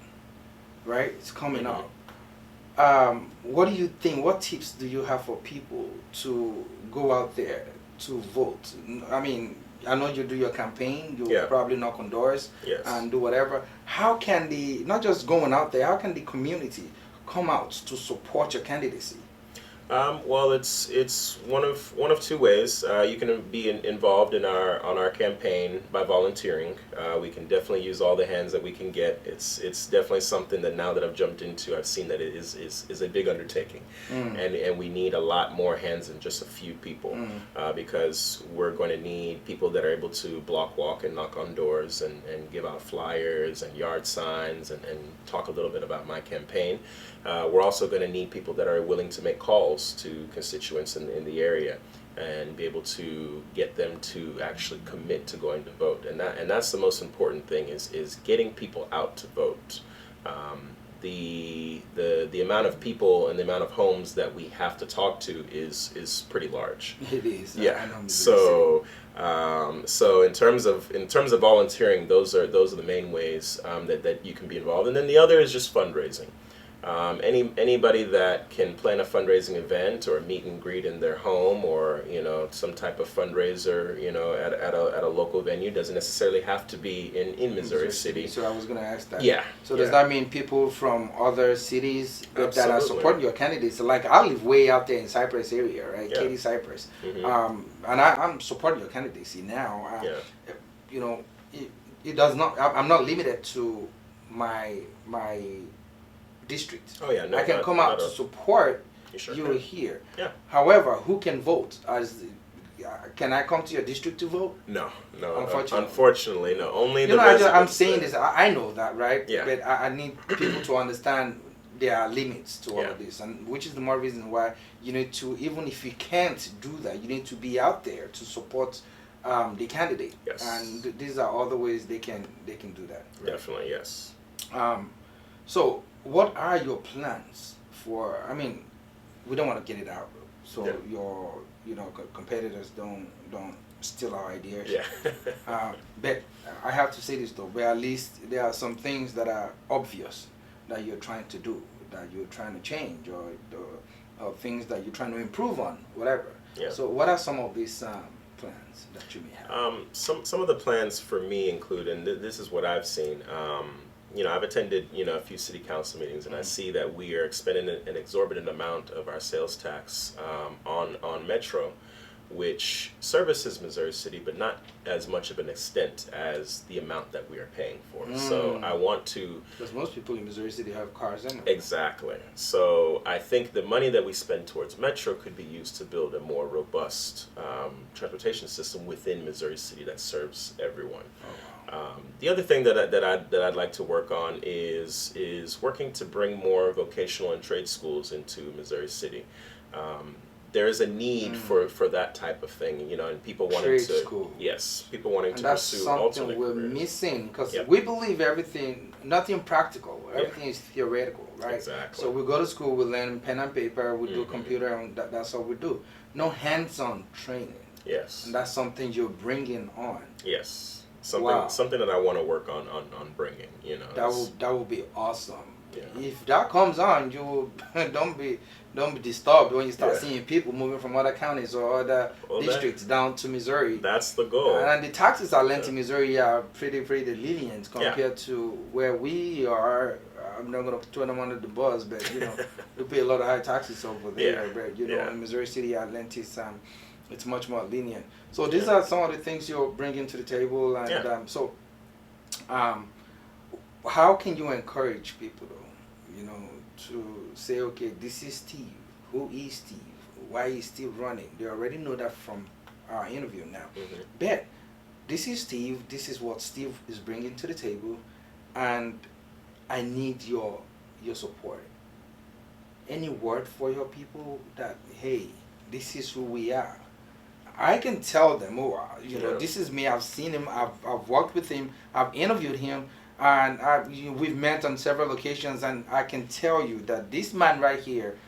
right? It's coming up. What do you think? What tips do you have for people to go out there to vote? I know you do your campaign. You
Yeah.
probably knock on doors
Yes.
and do whatever. How can not just going out there? How can the community come out to support your candidacy?
Well, it's one of two ways. You can be involved in our campaign by volunteering. We can definitely use all the hands that we can get. It's definitely something that now that I've jumped into, I've seen that it is a big undertaking, and we need a lot more hands than just a few people, because we're going to need people that are able to block walk and knock on doors and give out flyers and yard signs and talk a little bit about my campaign. We're also going to need people that are willing to make calls to constituents in the area and be able to get them to actually commit to going to vote. And that's the most important thing is getting people out to vote. The amount of people and the amount of homes that we have to talk to is pretty large.
It is.
Yeah. So in terms of volunteering, those are the main ways that you can be involved. And then the other is just fundraising. Anybody that can plan a fundraising event or a meet and greet in their home, or some type of fundraiser at a local venue, doesn't necessarily have to be in Missouri City.
So I was going to ask that.
Yeah.
So does that mean people from other cities that are
Absolutely.
supporting your candidates? Like I live way out there in Cypress area, right?
Yeah.
Katy, Cypress.
Mhm.
And I'm supporting your candidacy now.
Yeah.
It does not. I'm not limited to my district.
Oh yeah, no,
I can come out to support you
can.
here.
Yeah.
However, who can vote? Can I come to your district to vote?
No.
Unfortunately,
no. Only the
I'm saying this. I know that, right?
Yeah.
But I need people to understand there are limits to all of this, and which is the more reason why you need to, even if you can't do that, you need to be out there to support the candidate.
Yes.
And these are all the ways they can do that. Right?
Definitely, yes.
So what are your plans for? I mean, we don't want to get it out, so your competitors don't steal our ideas.
Yeah.
But I have to say this though, but at least there are some things that are obvious that you're trying to do, that you're trying to change, or things that you're trying to improve on, whatever.
Yeah.
So what are some of these plans that you may have?
Some of the plans for me include, and this is what I've seen. I've attended a few city council meetings, and I see that we are expending an exorbitant amount of our sales tax on Metro, which services Missouri City, but not as much of an extent as the amount that we are paying for. So I want to...
Because most people in Missouri City have cars anyway.
Exactly. So I think the money that we spend towards Metro could be used to build a more robust transportation system within Missouri City that serves everyone. The other thing that I'd like to work on is working to bring more vocational and trade schools into Missouri City. There is a need for that type of thing, and people wanting
Trade
to
school.
Yes, people wanting to
that's
pursue
something
alternate
we're
careers.
missing, because
Yep.
we believe nothing practical, everything is theoretical, right?
Exactly.
So we go to school, we learn pen and paper, we do
Mhm.
computer, and that's all we do. No hands-on training.
Yes.
And that's something you're bringing on.
Yes.
Wow.
Something that I want to work on bringing.
That will be awesome.
Yeah.
If that comes on, you don't be disturbed when you start
Yeah.
seeing people moving from other counties or other districts down to Missouri.
That's the goal.
And the taxes are lent in Missouri are pretty lenient compared to where we are. I'm not going to throw them under the bus, but we pay a lot of high taxes over there.
Yeah.
But in Missouri City, Atlantis, it's much more lenient. So these are some of the things you're bringing to the table, and how can you encourage people though? To say, okay, this is Steve. Who is Steve? Why is Steve running? They already know that from our interview now.
Mm-hmm.
But this is Steve. This is what Steve is bringing to the table, and I need your support. Any word for your people that, hey, this is who we are. I can tell them, this is me. I've seen him. I've worked with him. I've interviewed him. And we've met on several occasions, and I can tell you that this man right here,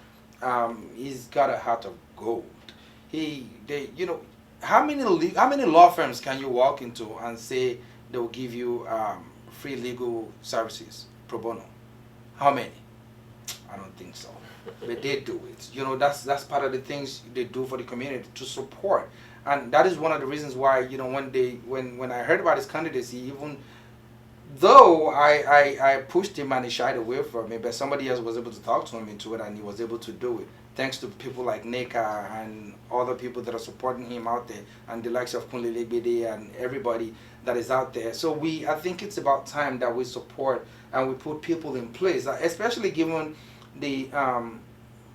he's got a heart of gold. How many law firms can you walk into and say they will give you free legal services pro bono? How many? I don't think so. But they do it. That's part of the things they do for the community to support. And that is one of the reasons why, when I heard about his candidacy, even though I pushed him and he shied away from me, but somebody else was able to talk to him into it, and he was able to do it. Thanks to people like Neka and other people that are supporting him out there, and the likes of Kunle Lebede and everybody that is out there. So I think it's about time that we support and we put people in place, especially given the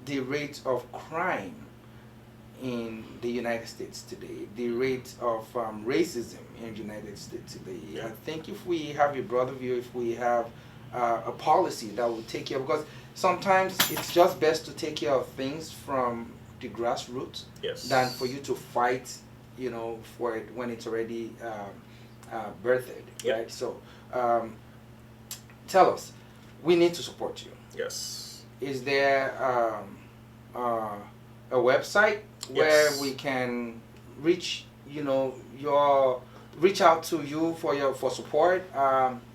rate of crime in the United States today, the rate of racism in the United States today. Yeah. I think if we have a broader view, if we have a policy that will take care, because sometimes it's just best to take care of things from the grassroots than for you to fight, for it when it's already birthed, right? So tell us, we need to support you.
Yes.
Is there a website where we can reach, reach out to you for support,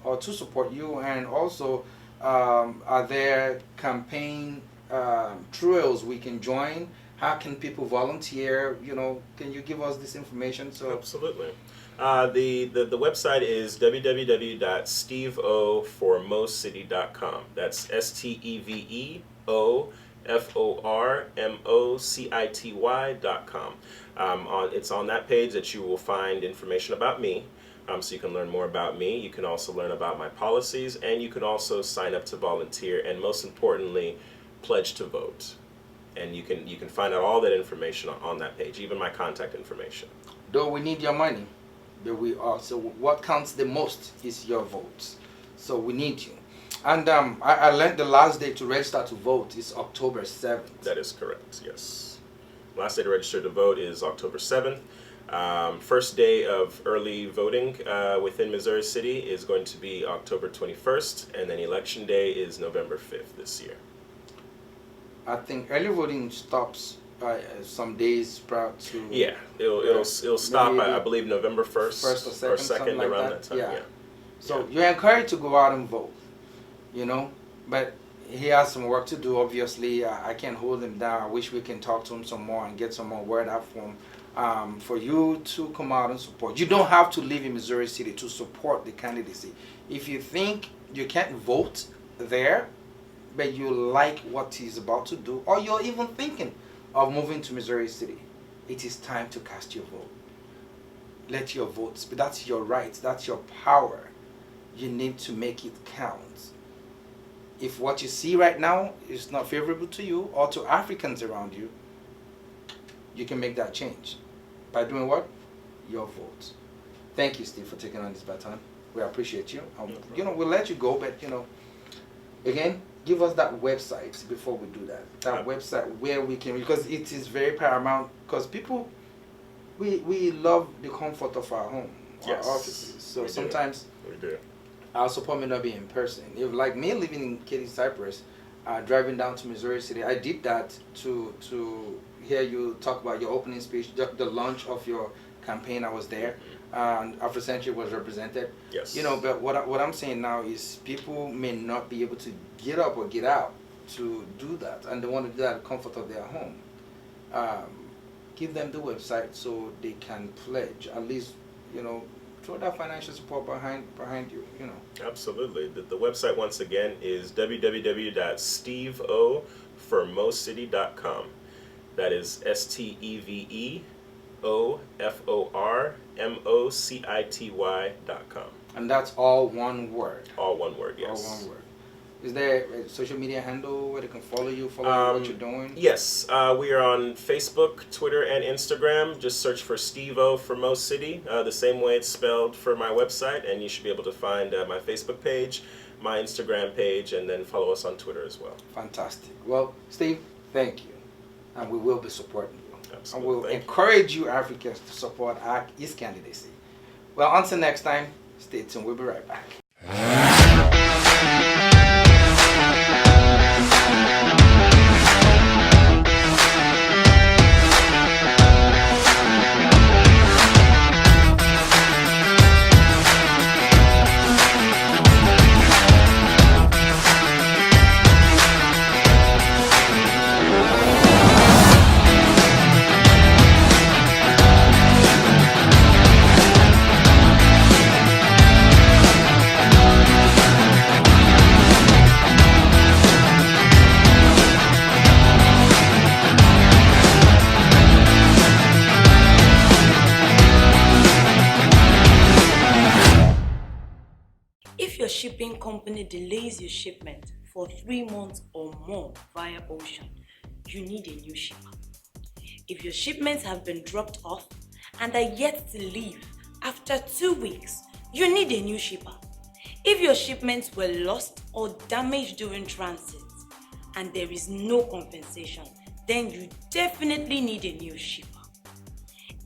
or to support you, and also are there campaign trails we can join? How can people volunteer? Can you give us this information? So
absolutely. The website is www.steveoformocity.com. That's STEVEOFORMOCITY.com. It's on that page that you will find information about me. So you can learn more about me. You can also learn about my policies, and you can also sign up to volunteer, and most importantly, pledge to vote. And you can find out all that information on that page, even my contact information.
Though we need your money, but so what counts the most is your votes. So we need you. And I learned the last day to register to vote is October 7th.
That is correct, yes. Last day to register to vote is October 7th. First day of early voting within Missouri City is going to be October 21st, and then election day is November 5th this year.
I think early voting stops some days prior to...
Yeah, it'll stop, I believe, November 1st or 2nd, around that time. Yeah.
So you're encouraged to go out and vote, but he has some work to do, obviously. I can't hold him down. I wish we can talk to him some more and get some more word out for him. For you to come out and support. You don't have to live in Missouri City to support the candidacy. If you think you can't vote there, but you like what he's about to do, or you're even thinking of moving to Missouri City, it is time to cast your vote. Let your vote speak. That's your right. That's your power. You need to make it count. If what you see right now is not favorable to you or to Africans around you, you can make that change. By doing what? Your vote. Thank you, Steve, for taking on this baton. We appreciate you. We'll let you go, but again, give us that website before we do that. That website where we can, because it is very paramount. Because people, we love the comfort of our home, our offices. So sometimes
we do.
Our support may not be in person. If like me living in Katy, Cyprus, driving down to Missouri City, I did that to hear you talk about your opening speech, the launch of your campaign. I was there, and Afrocentric was represented.
Yes.
But what I'm saying now is people may not be able to get up or get out to do that, and they want to do that at the comfort of their home. Give them the website so they can pledge, at least, throw that financial support behind you,
Absolutely. The website, once again, is www.steveoformocity.com. That is STEVEOFORMOCITY.com.
And that's all one word.
All one word, yes.
All one word. Is there a social media handle where they can follow you, what you're doing?
Yes, we are on Facebook, Twitter, and Instagram. Just search for Steve O for Mo City, the same way it's spelled for my website, and you should be able to find my Facebook page, my Instagram page, and then follow us on Twitter as well.
Fantastic. Well, Steve, thank you, and we will be supporting you.
Absolutely.
And we'll encourage you Africans to support his candidacy. Well, until next time, stay tuned. We'll be right back.
shipping company delays your shipment for 3 months or more via ocean, you need a new shipper. If your shipments have been dropped off and are yet to leave after 2 weeks, you need a new shipper. If your shipments were lost or damaged during transit and there is no compensation, then you definitely need a new shipper.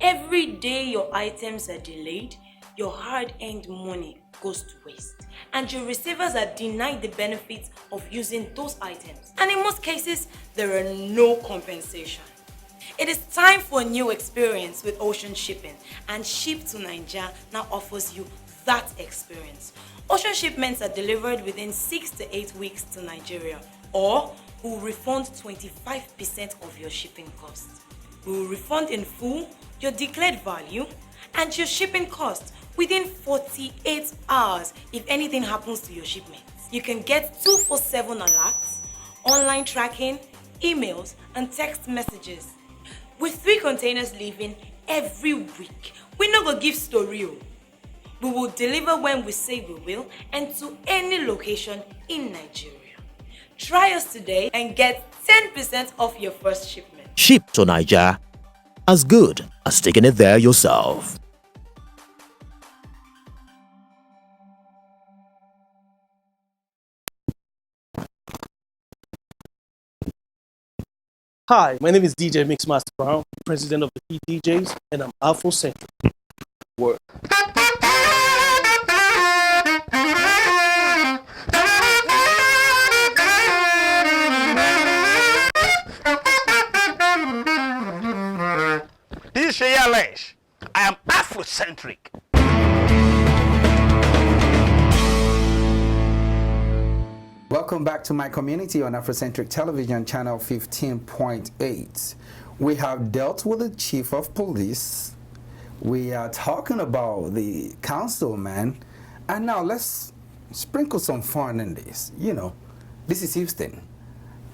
Every day your items are delayed, your hard-earned money goes to waste, and your receivers are denied the benefits of using those items. And in most cases, there are no compensation. It is time for a new experience with ocean shipping, and Ship to Nigeria now offers you that experience. Ocean shipments are delivered within 6 to 8 weeks to Nigeria, or we will refund 25% of your shipping costs. We will refund in full your declared value and your shipping cost within 48 hours if anything happens to your shipments. You can get 247 alerts, online tracking, emails, and text messages. With 3 containers leaving every week, we're not gonna give story. We will deliver when we say we will and to any location in Nigeria. Try us today and get 10% off your first shipment.
Ship to Nigeria, as good as taking it there yourself.
Hi, my name is DJ Mixmaster Brown, president of the PDJs, and I'm Afrocentric. Work.
This is Shayalesh. I am Afrocentric.
Welcome back to my community on Afrocentric Television, channel 15.8. We have dealt with the chief of police. We are talking about the councilman. And now let's sprinkle some fun in this. You know, this is Houston.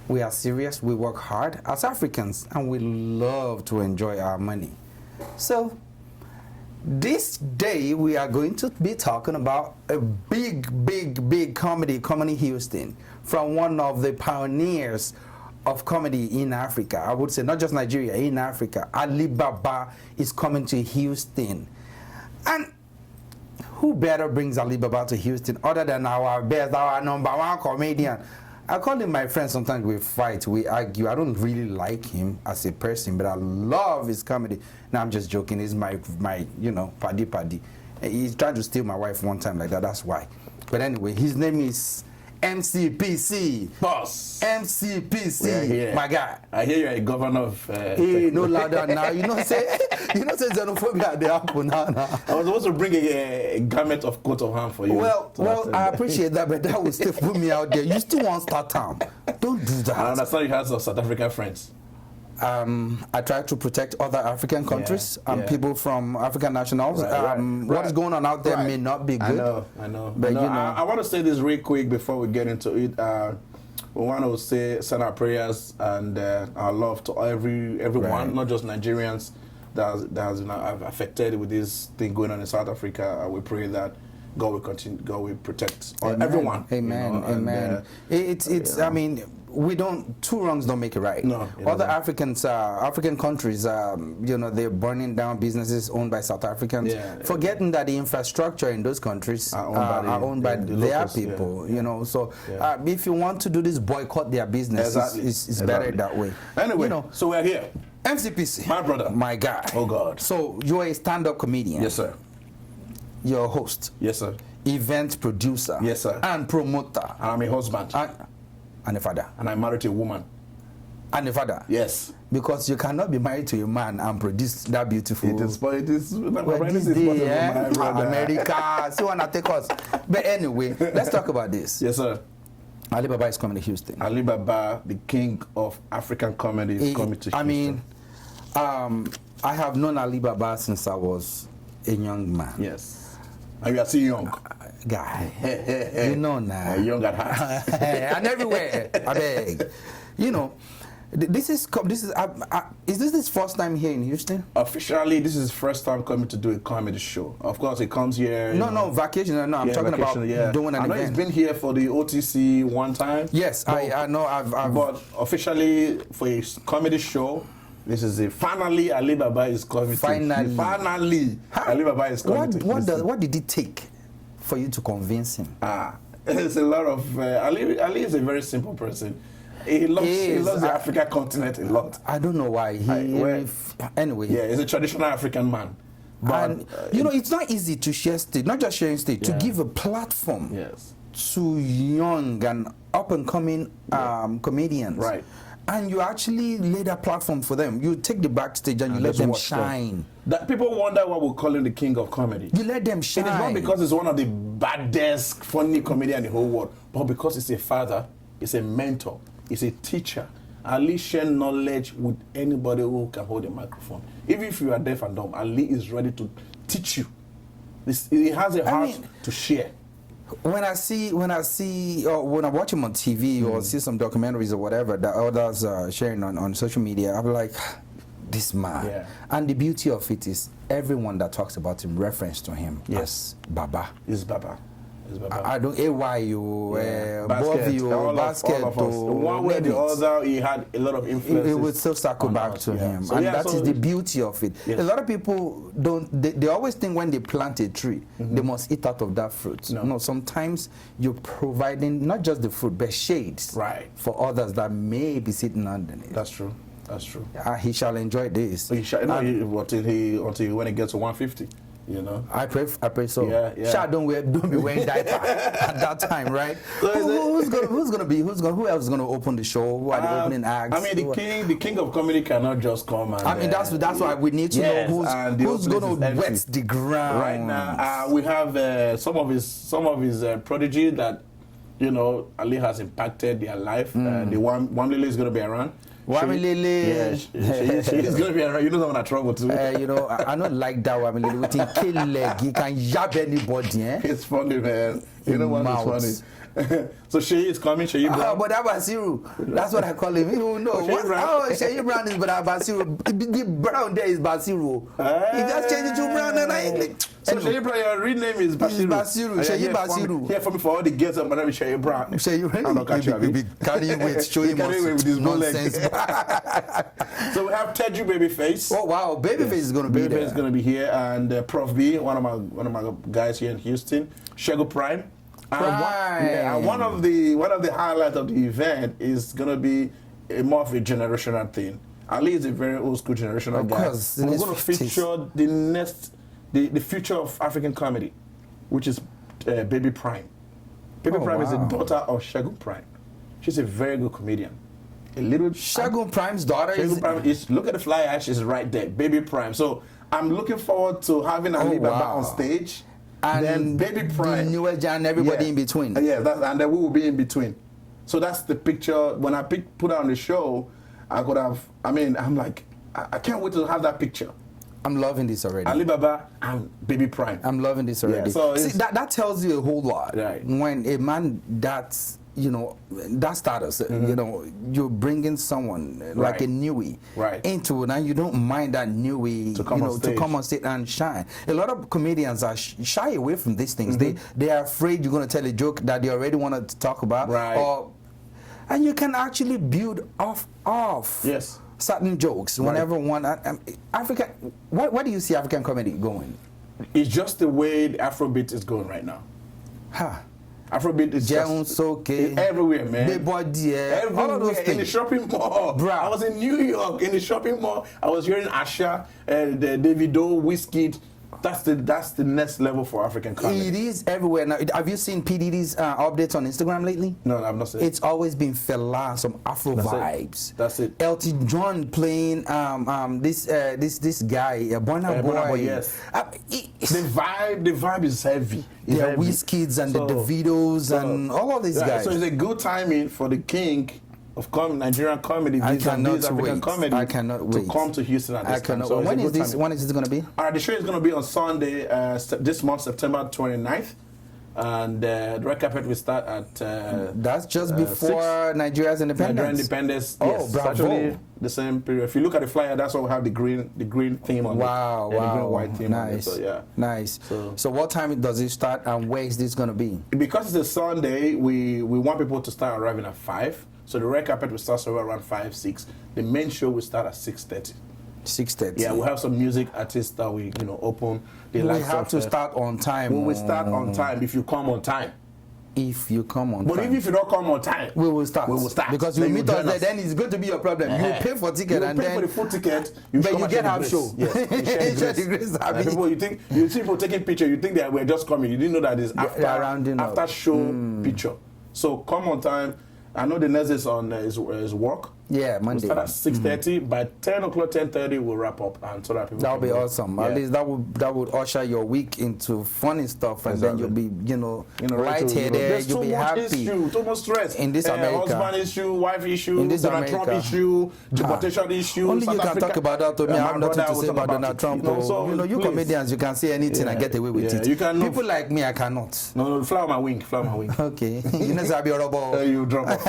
We are serious, we work hard as Africans, and we love to enjoy our money. So, this day we are going to be talking about a big comedy Houston, from one of the pioneers of comedy in Africa. I would say not just Nigeria, in Africa. Alibaba is coming to Houston. And who better brings Alibaba to Houston other than our best, our #1 comedian? I call him my friend. Sometimes we fight, we argue. I don't really like him as a person, but I love his comedy. Now I'm just joking. He's my you know, paddy. He's trying to steal my wife one time like that. That's why. But anyway, his name is Mcpc.
Boss.
Mcpc. My guy.
I hear you're a governor of.
Hey, no louder now. You know, say xenophobia they happen now.
I was supposed to bring a garment of coat of arms for you.
Well, I appreciate that, but that will still put me out there. You still want start time. Don't do that.
I understand you have some South African friends.
I try to protect other African countries and people from African nationals. What is going on out there may not be good.
I know.
But you know,
I want to say this real quick before we get into it. We want to send our prayers and our love to everyone, not just Nigerians that has been affected with this thing going on in South Africa. We pray that God will continue. God will protect everyone.
Amen.
You know,
Amen. It's. I mean, two wrongs don't make it right.
No.
Other African countries, you know, they're burning down businesses owned by South Africans, forgetting that the infrastructure in those countries are owned by their people. You know, so if you want to do this, boycott their business. It's better that way.
Anyway,
you know,
so we're here.
MCPC,
my brother,
my guy.
Oh God.
So you're a stand-up comedian.
Yes, sir.
You're a host.
Yes, sir.
Event producer.
Yes, sir.
And promoter.
And I'm a husband.
And a father.
And I'm married to a woman.
And a father.
Yes.
Because you cannot be married to a man and produce that beautiful.
It is
America. So wanna take us. But anyway, let's talk about this.
Yes, sir.
Alibaba is coming to Houston.
Alibaba, the king of African comedy, is coming to Houston.
I mean, I have known Alibaba since I was a young man.
Yes. And you are still young.
Guy. You know now.
Young at heart.
And everywhere. I beg. You know, This is this his first time here in Houston?
Officially, this is his first time coming to do a comedy show. Of course, he comes here.
No, vacation. No, I'm talking about doing an event.
I know he's been here for the OTC one time.
Yes, I know.
But officially, for a comedy show, this is finally Alibaba is coming. Finally, Alibaba is coming.
What did it take for you to convince him?
It's a lot of Ali is a very simple person. He loves the African continent a lot.
I don't know why. Anyway.
Yeah, he's a traditional African man. But,
and, it's not easy to share stage, not just sharing stage, to give a platform to young and up-and-coming comedians.
Right.
And you actually lay that platform for them. You take the backstage and you let them shine.
That people wonder why we call him the king of comedy.
You let them shine.
It is not because he's one of the baddest, funny comedians in the whole world, but because he's a father, he's a mentor, he's a teacher. Ali shares knowledge with anybody who can hold a microphone. Even if you are deaf and dumb, Ali is ready to teach you. He has a heart to share.
When I watch him on TV or see some documentaries or whatever that others are sharing on social media, I'm like, this man.
Yeah.
And the beauty of it is everyone that talks about him reference to him as Baba.
He's Baba.
I don't AYU, basket,
one way or the other, he had a lot of influence.
It would still circle back to him, so and that is the beauty of it.
Yes.
A lot of people don't. They always think when they plant a tree, they must eat out of that fruit. No, sometimes you're providing not just the fruit, but shades for others that may be sitting underneath.
That's true. That's true.
He shall enjoy this.
He shall, until when it gets to 150. You know,
I pray so.
Yeah.
Sha, don't be wearing diaper at that time, right? So who else is gonna open the show? Who are the opening acts?
I mean, the king of comedy cannot just come and.
I mean, that's why we need to know who's gonna wet the ground.
Right now, we have some of his prodigy that Ali has impacted their life. The Wamlele is gonna be around.
Wamilele.
She's going to be around. You know someone at trouble too.
I don't like that Wamilele. We think kill leg. He can jab anybody.
It's funny, man. You know what is funny? So Sheyi is coming. Sheyi Brown.
But Abasiru. That's what I call him. You know. Sheyi Brown is but Abasiru. The Brown there is Basiru. He just changed it to Brown and I.
So Sheyi Brown, your real name is Basiru.
Basiru. Sheyi Basiru.
Here for me for all the girls, my name is Sheyi Brown.
Sheyi Brown. I'm not catching you. Carrying weight, showing
with this nonsense. So we have Teju Babyface.
Oh wow, Babyface is going to be there.
Babyface is going to be here, and Prof B, one of my guys here in Houston, Shego Prime. And one of the highlights of the event is going to be more of a generational thing. Ali is a very old school generational guy. We're going to feature the future of African comedy, which is Baby Prime. Baby Prime is the daughter of Shego Prime. She's a very good comedian.
Shego Prime's daughter
is look at the fly ash is right there, Baby Prime. So I'm looking forward to having Alibaba on stage. And then Baby Prime,
the newest and everybody in between.
And then we will be in between. So that's the picture. When I put on the show, I'm like, I can't wait to have that picture.
I'm loving this already.
Alibaba and Baby Prime.
I'm loving this already.
So
see, that tells you a whole lot.
Right.
When a man that's that status, you're bringing someone like a newie into it, and you don't mind that newie to come on stage and shine. A lot of comedians are shy away from these things. They are afraid you're going to tell a joke that they already wanted to talk about. And you can actually build off certain jokes whenever one. Africa, where do you see African comedy going?
It's just the way the Afrobeat is going right now. Afrobeat is just everywhere, man. Everywhere, all of those things. In the shopping mall. Bro. I was in New York in the shopping mall. I was hearing Asha, the Davido, Wizkid. That's the next level for African comedy.
It is everywhere now. Have you seen P Diddy's updates on Instagram lately?
No, I've not seen.
It's always been Fela, some Afro vibes.
That's it.
Elton John playing this guy, Burna Boy.
Yes. The vibe is heavy.
There are Wizkids and the Davidos and all of these guys.
So it's a good timing for the king of Nigerian comedy.
I cannot wait.
To come to Houston at this time. So
when is this going to be?
The show is going to be on Sunday, this month, September 29th. And the red carpet will start at
that's just before Nigeria's independence.
Nigerian independence.
Oh,
yes,
bravo!
It's actually the same period. If you look at the flyer, that's why we have the green theme on
wow,
it. Yeah,
wow,
the green white theme on it. So yeah,
nice. So what time does it start, and where is this going to be?
Because it's a Sunday, we want people to start arriving at 5. So the red carpet will start somewhere around 5, 6. The main show will start at 6:30.
6:30.
Yeah, we'll have some music artists that we open.
We have to start on time.
We will start on time if you come on time.
If you come on
but
time.
But if you don't come on time,
we will start. Because you meet us there, then it's going to be your problem. You pay for ticket and
pay
then
for the full ticket.
But you get half show.
Yes, you share the grace. People, you see people taking picture. You think that we're just coming. You didn't know that it's after show picture. So come on time. I know the next is on his work.
Yeah, Monday.
We'll start at 6:30. By 10 o'clock, 10:30, we'll wrap up, and so that people.
That'll be awesome. At least that would usher your week into funny stuff, and then you'll be lightheaded. You'll be happy.
Too much stress
in this America.
Husband issue, wife issue,
in this
Donald Trump issue, deportation issue.
Only you can talk about that. To me, I have nothing to say about Donald Trump. You comedians, you can say anything and get away with it.
You can.
People like me, I cannot.
No, fly on my wing.
Okay. You know, Zabi Orobo.
You drop off.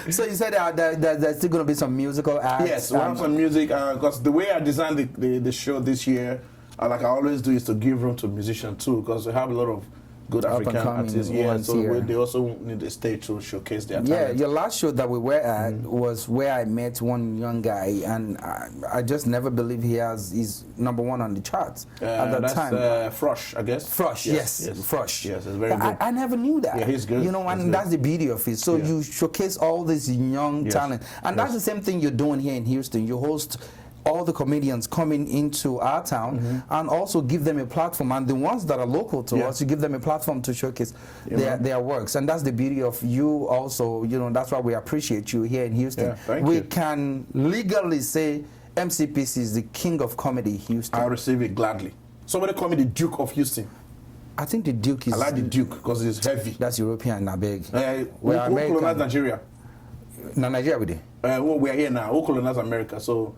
So you said there's still going to be some musical acts.
Yes, we have some music because the way I designed the show this year, like I always do, is to give room to musicians too, because we have a lot of good African artists. Yeah, so they also need a stage to showcase their talent.
Yeah, your last show that we were at was where I met one young guy, and I just never believed he's #1 on the charts at that time.
Frosh, I guess.
Frosh, yes. Frosh.
Yes, it's very good.
I never knew that.
Yeah, he's good.
You know, and that's the beauty of it. So you showcase all this young talent, and that's the same thing you're doing here in Houston. You host all the comedians coming into our town and also give them a platform, and the ones that are local to us, you give them a platform to showcase their works, and that's the beauty of you also. You know, that's why we appreciate you here in Houston. We can legally say MCPC is the king of comedy Houston.
I receive it gladly. Somebody call me the Duke of Houston.
I think the Duke is...
I like the Duke because it's heavy.
That's European, I beg.
We colonize Nigeria.
Nigeria with it?
We are here now. We colonize America, so...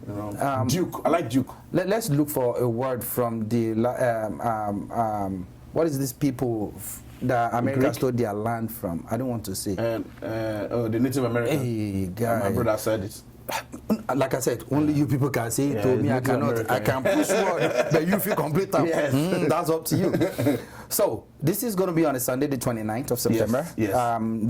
You know, Duke. I like Duke.
Let's look for a word from the what is this people that America stole their land from? I don't want to say.
The Native Americans.
Hey, guy.
My brother said it.
Like I said, only you people can say it to me. I cannot. America, I can push word, but you feel complete. That's up to you. So this is going to be on a Sunday, the 29th of September.
Yes.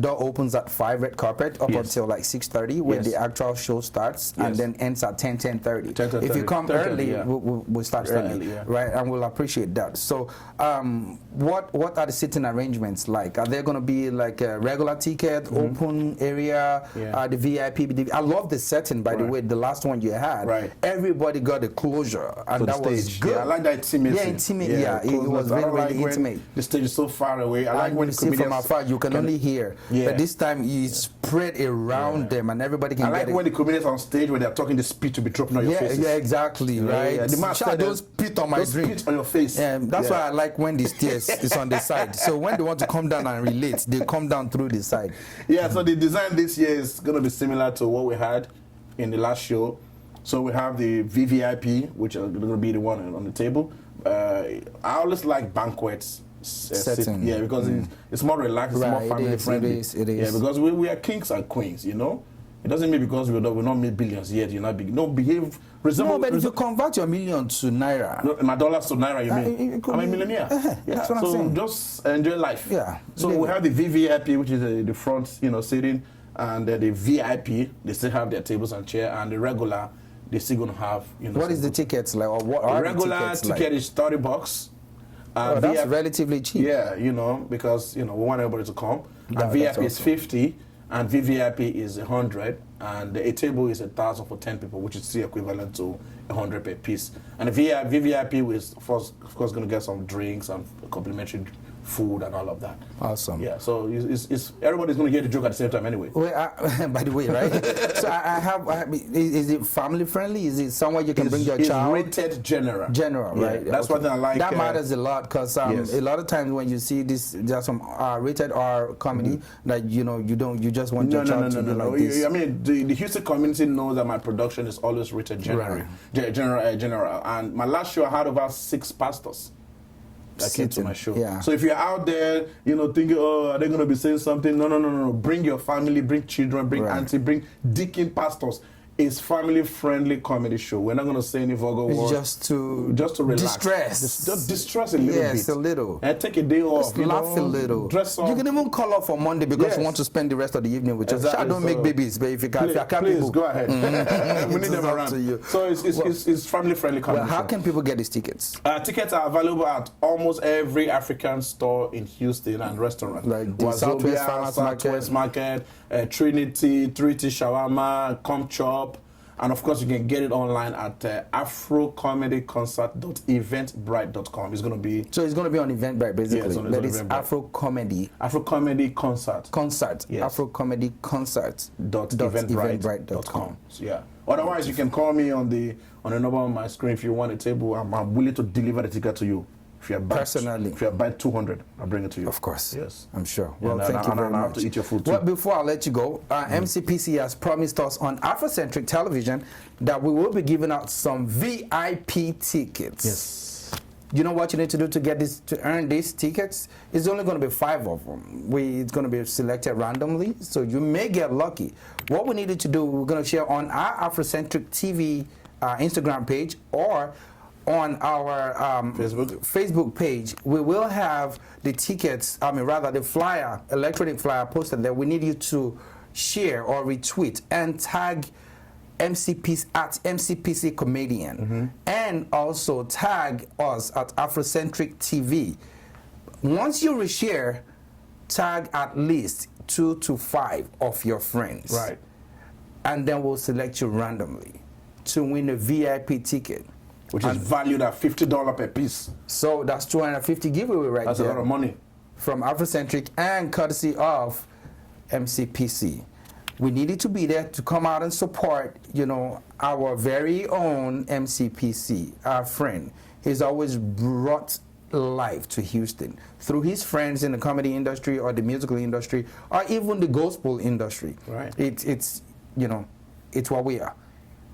Door opens at 5, red carpet, up until like 6:30, when the actual show starts, and then ends at 10:30. If you come early, we'll start early, right? And we'll appreciate that. So, what are the sitting arrangements like? Are there going to be like a regular ticket, open area, the VIP? I love the setting, by the way. The last one you had, everybody got a closure, and that was good.
I like that intimacy.
Yeah, intimate. Yeah, it was very, very intimate.
The stage is so far away. I like when
you see from afar, you can only hear. But this time, you spread around them, and everybody can get it.
I like when the comedians on stage, when they're talking, the spit to be dropping on your face.
Yeah, exactly, right?
The master,
those spit on my drink.
Spit on your face.
That's why I like when the stairs is on the side. So when they want to come down and relate, they come down through the side.
Yeah, so the design this year is going to be similar to what we had in the last show. So we have the VVIP, which are going to be the one on the table. I always like banquets.
Setting.
Yeah, because it's more relaxed, it's more family friendly.
It is.
Yeah, because we are kings and queens, you know. It doesn't mean because we're not made billions yet, you're not big. No, behave, resemble.
No, but if you convert your million to naira.
No, my dollars to naira, you mean? I'm a millionaire.
That's what I'm saying.
Just enjoy life.
Yeah.
So we have the VVIP, which is the front, sitting, and the VIP, they still have their tables and chair, and the regular, they still going to have,
What is the tickets like? Or what are
the regular ticket is $30.
That's relatively cheap.
Yeah, because we want everybody to come. And VIP is 50, and VVIP is 100, and a table is 1,000 for 10 people, which is still equivalent to 100 per piece. And the VVIP is of course going to get some drinks and complimentary food and all of that.
Awesome.
Yeah, so it's everybody's going to get the joke at the same time anyway.
Well, by the way, right? So I have is it family friendly? Is it somewhere you can bring your child?
It's rated general.
General, right?
That's what I like.
That matters a lot because a lot of times when you see this, there's some rated R comedy that you just want your child to be like this.
I mean, the Houston community knows that my production is always rated general. General. And my last show I had over 6 pastors. that came to my show.
Yeah.
So if you're out there, thinking, oh, are they going to be saying something? No. Bring your family, bring children, bring auntie, bring deacon pastors. It's family-friendly comedy show. We're not going to say any vulgar words.
Just to
relax.
Distress.
Just distress a little bit.
Yes, a little.
And take a day off.
Laugh a little.
Dress up.
You can even call up for Monday because you want to spend the rest of the evening with us. I don't make babies, but if you can,
please go ahead. We need them around.
To you.
So it's family-friendly comedy.
Well, how can people get these tickets?
Tickets are available at almost every African store in Houston and restaurant.
Like the
Southwest Market, Trinity, 3T Shawarma, Com Chop. And of course, you can get it online at afrocomedyconcert.eventbrite.com. It's going to be...
So it's going to be on Eventbrite, basically.
Yeah,
but it's Afro Comedy.
Afro Comedy Concert.
Concert. Yes. Afro Comedy Concert.eventbrite.com.
So, yeah. Otherwise, you can call me on the number on my screen if you want a table. I'm willing to deliver the ticket to you.
Personally.
If you buy 200, I'll bring it to you.
Of course.
Yes.
I'm sure.
Well,
thank you very much.
I have to eat your food too.
Well, before I let you go, MCPC has promised us on Afrocentric Television that we will be giving out some VIP tickets.
Yes.
You know what you need to do to earn these tickets? It's only going to be 5 of them. It's going to be selected randomly, so you may get lucky. What we needed to do, we're going to share on our Afrocentric TV Instagram page or on our Facebook page. We will have the tickets, the flyer, electronic flyer posted there. We need you to share or retweet and tag MCPC at MCPC Comedian, and also tag us at Afrocentric TV. Once you reshare, tag at least 2 to 5 of your friends.
Right.
And then we'll select you randomly to win a VIP ticket.
Which is valued at $50 per piece.
So that's 250 giveaway right
there. That's a lot of money.
From Afrocentric and courtesy of MCPC. We needed to be there to come out and support, our very own MCPC, our friend. He's always brought life to Houston through his friends in the comedy industry or the musical industry or even the gospel industry.
Right.
It's what we are.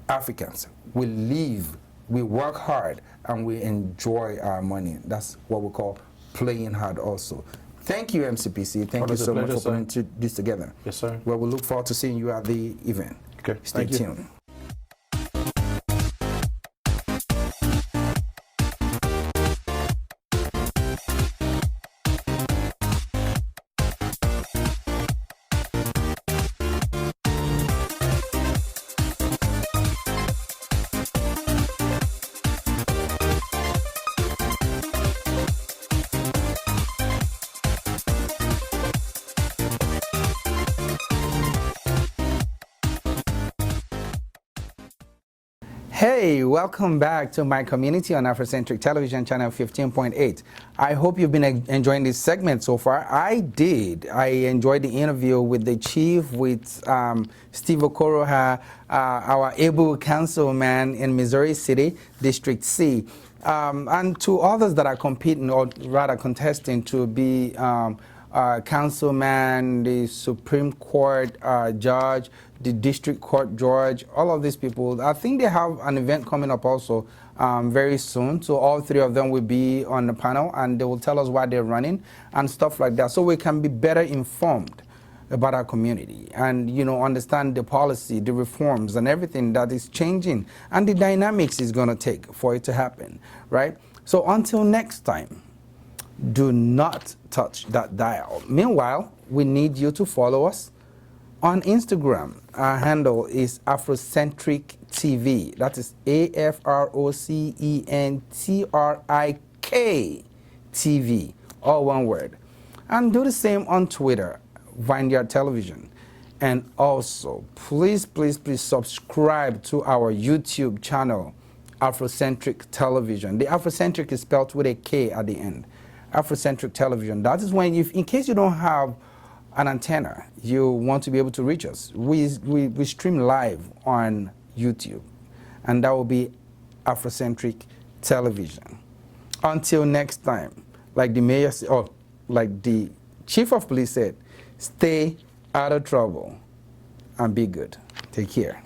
Africans. We live, we work hard, and we enjoy our money. That's what we call playing hard also. Thank you, MCPC. Thank you so much for putting this together.
Yes, sir.
Well, we look forward to seeing you at the event.
Okay.
Stay tuned. Hey, welcome back to my community on Afrocentric Television Channel 15.8. I hope you've been enjoying this segment so far. I did. I enjoyed the interview with the chief, with Steve Okoroha, our able councilman in Missouri City, District C, and to others that are competing, or rather contesting to be councilman, the Supreme Court judge, the district court judge, all of these people. I think they have an event coming up also very soon. So all 3 of them will be on the panel and they will tell us why they're running and stuff like that, so we can be better informed about our community and, understand the policy, the reforms and everything that is changing and the dynamics is going to take for it to happen, right? So until next time, do not touch that dial. Meanwhile, we need you to follow us on Instagram. Our handle is Afrocentric TV. That is AFROCENTRIK TV, all one word. And do the same on Twitter, Vineyard Television. And also, please subscribe to our YouTube channel, Afrocentric Television. The Afrocentric is spelled with a K at the end. Afrocentric Television. That is when, in case you don't have an antenna, you want to be able to reach us. We stream live on YouTube, and that will be Afrocentric Television. Until next time, like the mayor, or like the chief of police said, stay out of trouble and be good. Take care.